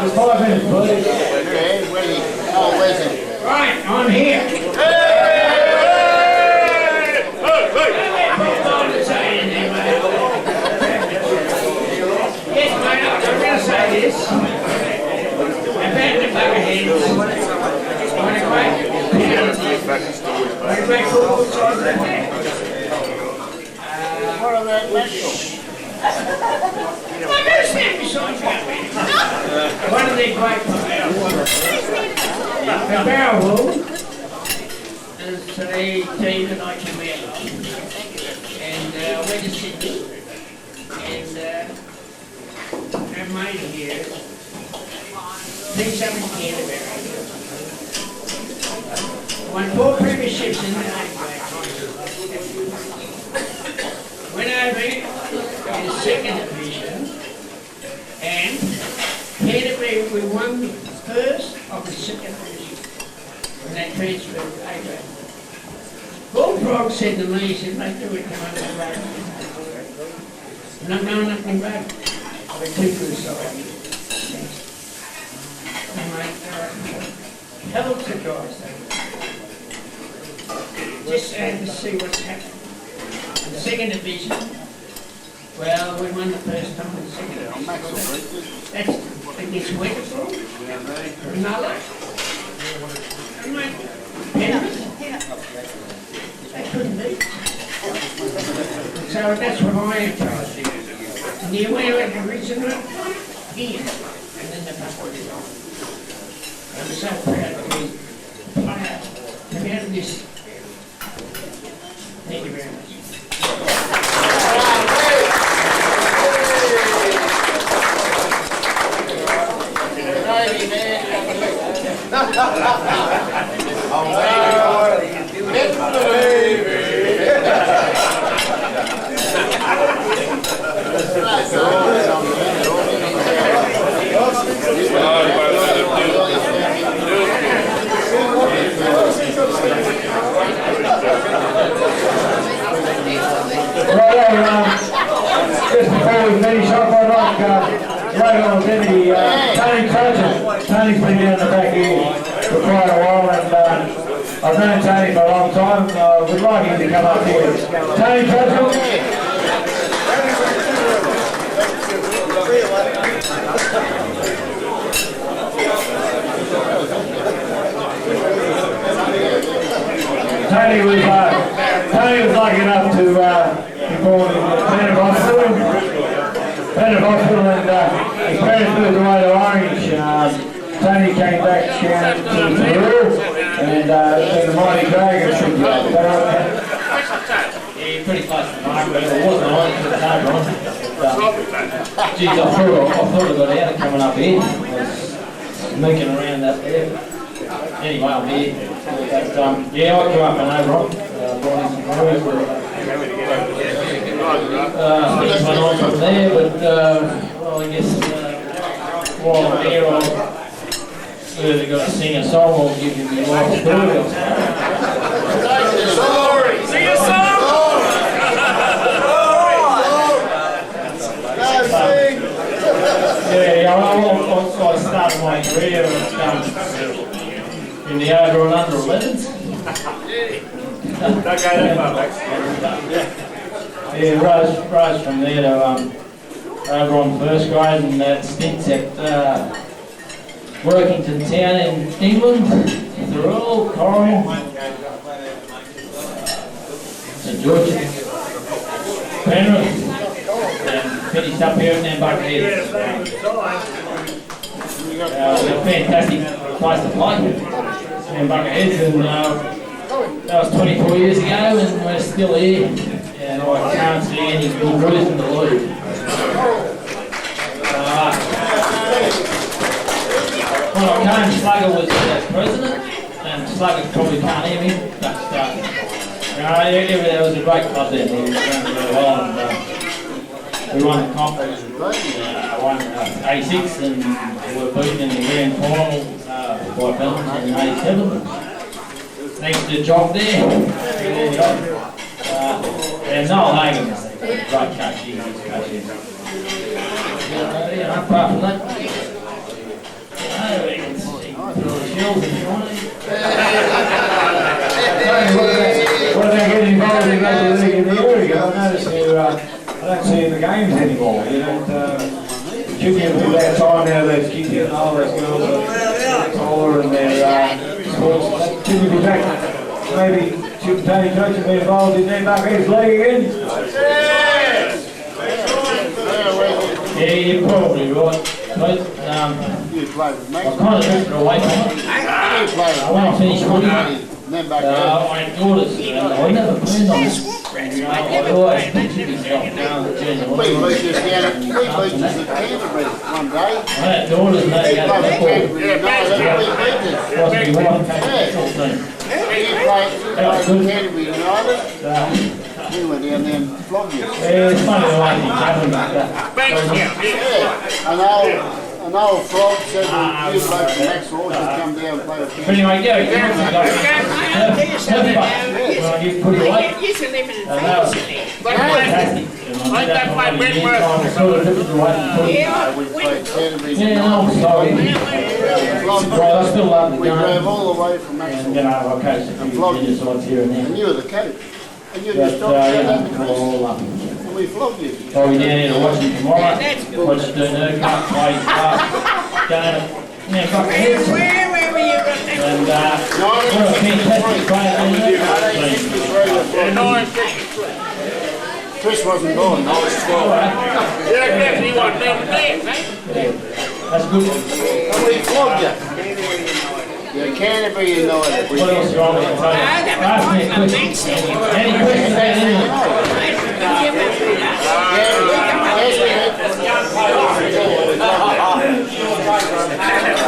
Just 5 minutes, please. Okay, where's it? Right, I'm here. Yes, mate, I'm going to say this. About the buggerheads. Want a great football side right there. What are that metal? One of the great players. Barrel is a team that I can wear. And I went to Sydney and our mate here thinks I'm in Canterbury. Won 4 premierships in the went over in the 2nd division and Canterbury we won the first of the 2nd division when they transferred to A-grade. Bullfrog said to me, he said, mate, do it, come over the road. I'm not going up the road. I've been too good side. And mate, hell of a guys. Just had to see what's happening. In the 2nd division, well, we won the first time in the 2nd division. That's against Weatherford, Nulla, and mate, Penrith. They couldn't beat. So that's what I am trying to do. And you went like original here, and then the back. I'm so proud of you. To be out of this. Thank you very much. Just before we finish off, I'd like local identity, Tony Trojan. Tony's been down the back here for quite a while, and I've known Tony for a long time. We'd like him to come up here. Tony Trojan. Tony was lucky enough to be born in Penrith Hospital, and his parents moved away to Orange. Tony came back down to Peru, and then the Mighty Dragons should be up. Yeah, pretty close to the mark, but it wasn't on to the time, Ron. Geez, I thought I got out of coming up here. I was making around up there. Anyway, I'm here. But, yeah, I grew up in Oberon. Born in some Things went on from there, but well, I guess while I'm here, I'll either got to sing a song or give you my life story. Sing a song! Yeah, I started my career in the Oberon under 11s. Don't go that far back. Yeah, rose from there to Oberon first grade, and that stints at Workington Town in England, Thurl, Coral, St George's, Penrith, and finished up here at Nambucca Heads. It was a fantastic place to play, Nambucca Heads, and that was 24 years ago, and we're still here, and I can't see any reason to lose. When I came, Slugger was president, and Slugger probably can't hear me, but there was a great club then. He was going really well, and we won the comp. Won 86, and we were beaten in the grand final by Belgium in 87. Thanks to Jock there. And Noel Hagan was a great coach. He was coaching. Apart from that, we can see Shields if you want to. What about getting involved in the league in the area? I notice I don't see you in the games anymore. You don't. Should be a bit of time now. Those kids getting all those girls are taller and their sports. Should we be back? Maybe should Tony Trojan be involved in their Bucketheads league again? Yeah, you're probably right. But, I played with me. kind of drifted away from it. When I finished footy, I had daughters. I never planned on it. I always pictured myself down the junior We beat us at Canterbury one day. I had daughters and they got a football. Was my wife came to the team. He played Canterbury United. We went down there and flogged you. Yeah, it's funny the way things happen like that. Yeah, an old frog said that you bloke from Maxwell should come down and play with him. But anyway, Gary Johnson got well, you put it away. That was fantastic. I got my Wentworth. Sort of drifted away from footy. We played Canterbury Yeah, no, I'm sorry. Right, I still love the We game. drove all the way from Maxwell. And, I coached a few junior sides here and there. And you were the coach. And you But, just stopped saying yeah, that all up. and we flogged you. Oh, we're down here to watch him tomorrow. Watch the no cup play class. Yeah, got the heads. Where were you? And, what a fantastic player. Chris wasn't born, no, it's 12. Yeah, definitely one down there, mate. That's good. And we flogged you. Yeah, Canterbury United. What else you want me to tell you? Ask me a question. Any questions about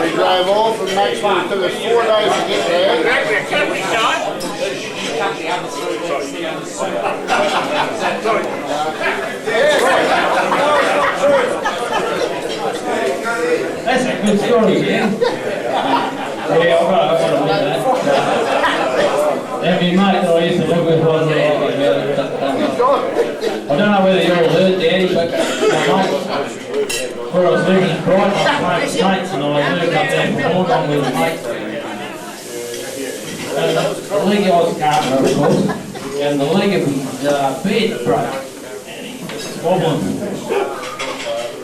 We drove all from Maxwell. It took us 4 days to get there. That's a good story, yeah. Yeah, I've got to admit that. Every mate that I used to live with was I don't know whether you all heard, Daddy, but my mate, where I was living in Brighton, I was playing mates and I moved up there for Hawthorn with a mate. And the leg I was carpenter, of course, and the leg of his bed broke, and he was wobbling.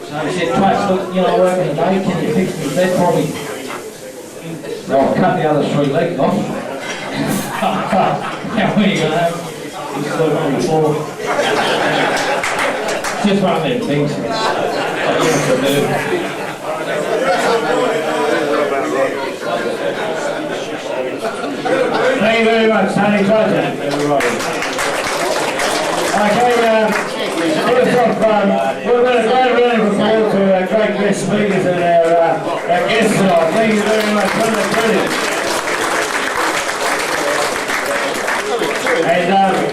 So he said, Trace, look, you know, working today, can you fix me bed for me? So I'll cut the other 3 legs off. How are you going to have? He's sleeping on the floor. Just one of them things that you have to do. Thank you very much, Tony. Try that, everybody. Okay, first off, we're going to go round of applause to our great guest speakers and our guests tonight. Thank you very much. What a credit. And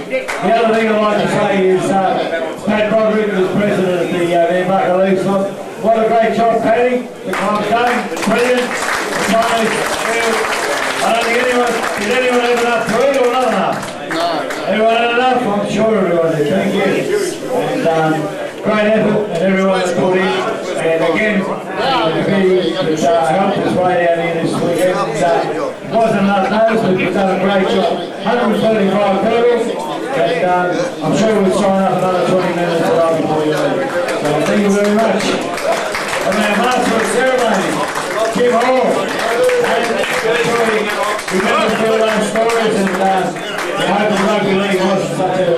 the other thing I'd like to say is Pat Broderick was president of the nambucca League Club. What a great job, Paddy. The club's done. Brilliant. I don't think did anyone have enough to eat or not enough? No. Everyone had enough? I'm sure everyone did. Thank you. And great effort and everyone that put in. And again, the committee that helped us way down here this weekend. Wasn't enough notice, but we've done a great job. 135 people, and I'm sure we'll sign up another 20 minutes before you leave. So thank you very much. And our master of ceremony, Jim Hall. Remember to tell those stories, and I hope the rugby league wasn't such a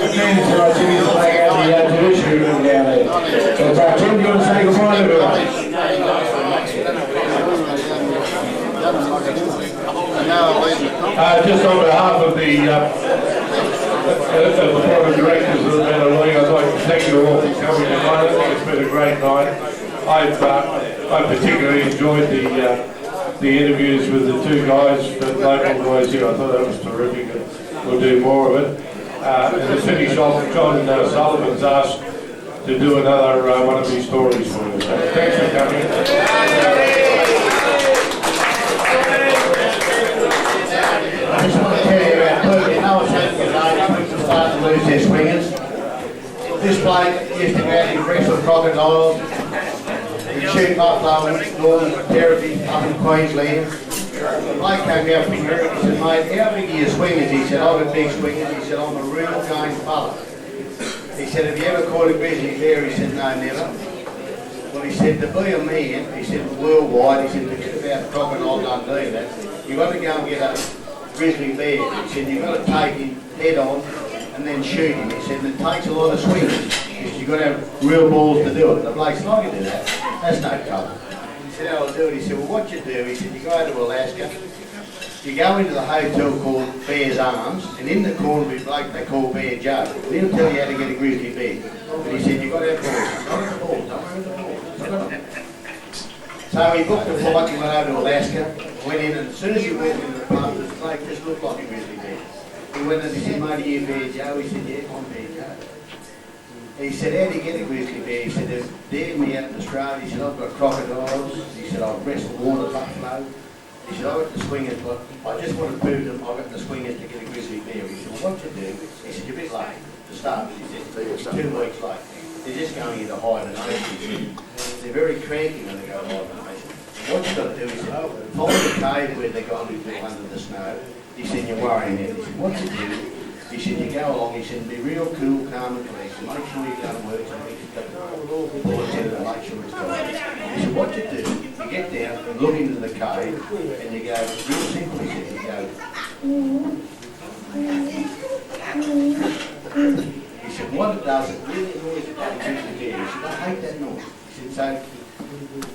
advantage for us to play out the judiciary room down there. So Jim, do you want to say goodbye to everyone? Just on behalf of the board of directors of the Mental League, I'd like to thank you all for coming tonight. I think it's been a great night. I particularly enjoyed the interviews with the 2 guys, the local guys here. I thought that was terrific, and we'll do more of it. And to finish off, John Sullivan's asked to do another one of his stories for us. So thanks for coming. I just want to tell you about Perth. You know what's happening today? People are starting to lose their swingers. This bloke used to go out and wrestle crocodiles. He'd shoot buffalo, lawn therapy up in Queensland. The bloke came out from Europe and said, mate, how big are your swingers? He said, I've got big swingers. He said, I'm a real game fella. He said, have you ever caught a grizzly bear? He said, no, never. Well, he said, to be a man, he said, worldwide, he said, forget about crocodile Dundee, that. You've got to go and get a grizzly bear. He said, you've got to take him head on and then shoot him. He said, it takes a lot of swingers. He said, you've got to have real balls to do it. The blokes like to do that. That's no trouble. said, how I'll do it. He said, well, what you do, he said, you go to Alaska, you go into the hotel called Bear's Arms, and in the corner of a bloke they call Bear Joe. And he'll tell you how to get a grizzly bear. And he said, you've got to have balls. Not have the balls, don't worry about the balls. So he booked a flight and went over to Alaska, went in, and as soon as he went into the pub, the bloke just looked like a grizzly bear. He went and he said, mate, are you Bear Joe? He said, yeah, I'm Bear Joe. He said, how do you get a grizzly bear? He said, they've dared me out in Australia. He said, I've got crocodiles. He said, I've wrestled water buffalo. He said, I've got the swingers, but I just want to prove to them I've got the swingers to get a grizzly bear. He said, well, what you do? He said, you're a bit late to start with. He said, you're 2 weeks late. They're just going into hibernation. They're very cranky when they go to hibernation. What you've got to do, he said, find a cave where they're going to do under the snow. He said, you're worrying them. He said, what you do? He said, you go along, he said, be real cool, calm and collected. Make sure you go to work and make sure you bullets in and make sure it's gone. He said, what you do, you get down and look into the cave and you go, real simple, he said, you go. He said, what it does, it really annoys the bloody grizzly bear. He said, I hate that noise. He said, so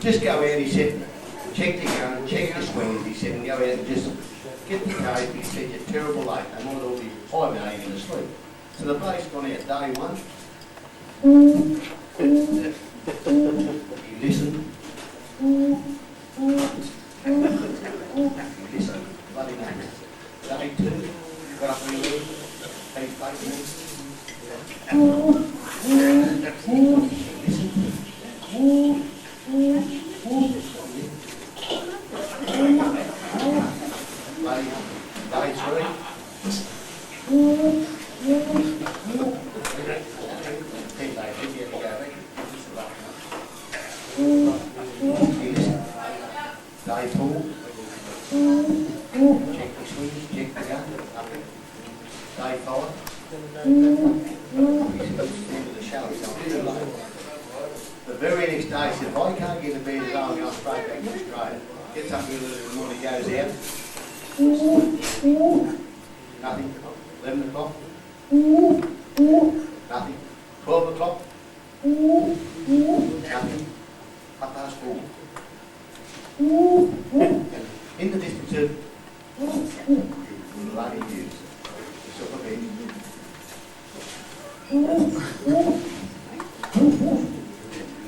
just go out, he said, check your gun, check your swingers, he said, and go out and just get the cave. He said, you're terrible late. They might all be hibernating in the sleep. So the bloke's gone out day one. He listened. He listened. Bloody name. Day two. Got up really early. He's baking it. Day three. Day four. Check the swings, check the gun, nothing. Day five. Into the show, he's on too late. The very next day, he said, if I can't get a bear today, I'm going straight back to Australia. Gets up early in the morning, goes out. Nothing. 11 o'clock. Nothing. 12 o'clock. Nothing. 4:30. In the distance of bloody news. It's up a bit.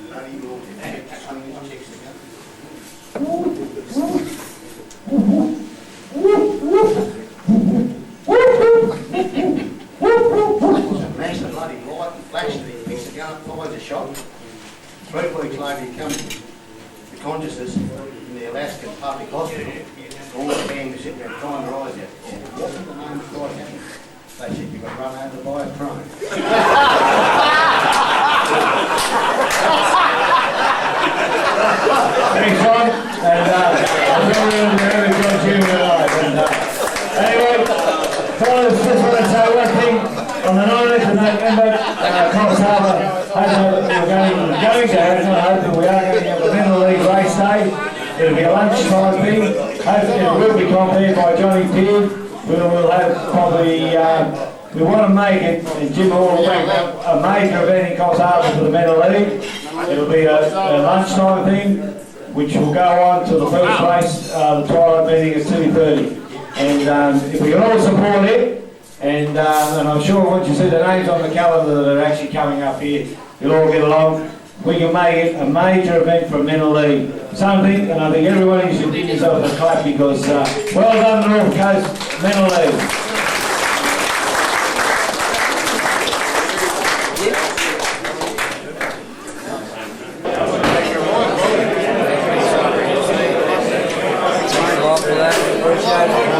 Bloody law. Checks the gun. Smash the bloody light and flash and he picks the gun up, finds a shot. 3 weeks later he comes to consciousness in the Alaskan public hospital. All the gang was sitting there crying their eyes out. He said, what in the name of God happened? They said, you got run over by a train. Thanks, John. And I'm going to remember John Jr. alive. And anyway, fellas, just want to say one thing. On the 19th of November, Cox Harbour, we're going to have, not hoping we are going to have a Mental League race day. It'll be a lunchtime thing. Hopefully it will be compared by Johnny Peard. We'll have probably, we want to make it, and Jim Hall will make a major event in Cox Harbour for the Mental League. It'll be a lunchtime thing, which will go on to the first race, the twilight meeting at 2:30. And if we can all support it, and I'm sure once you see the names on the calendar that are actually coming up here, you'll all get along. We can make it a major event for Mental League. Something, and I think everybody should give yourself a clap because well done North Coast Mental League. Appreciate it.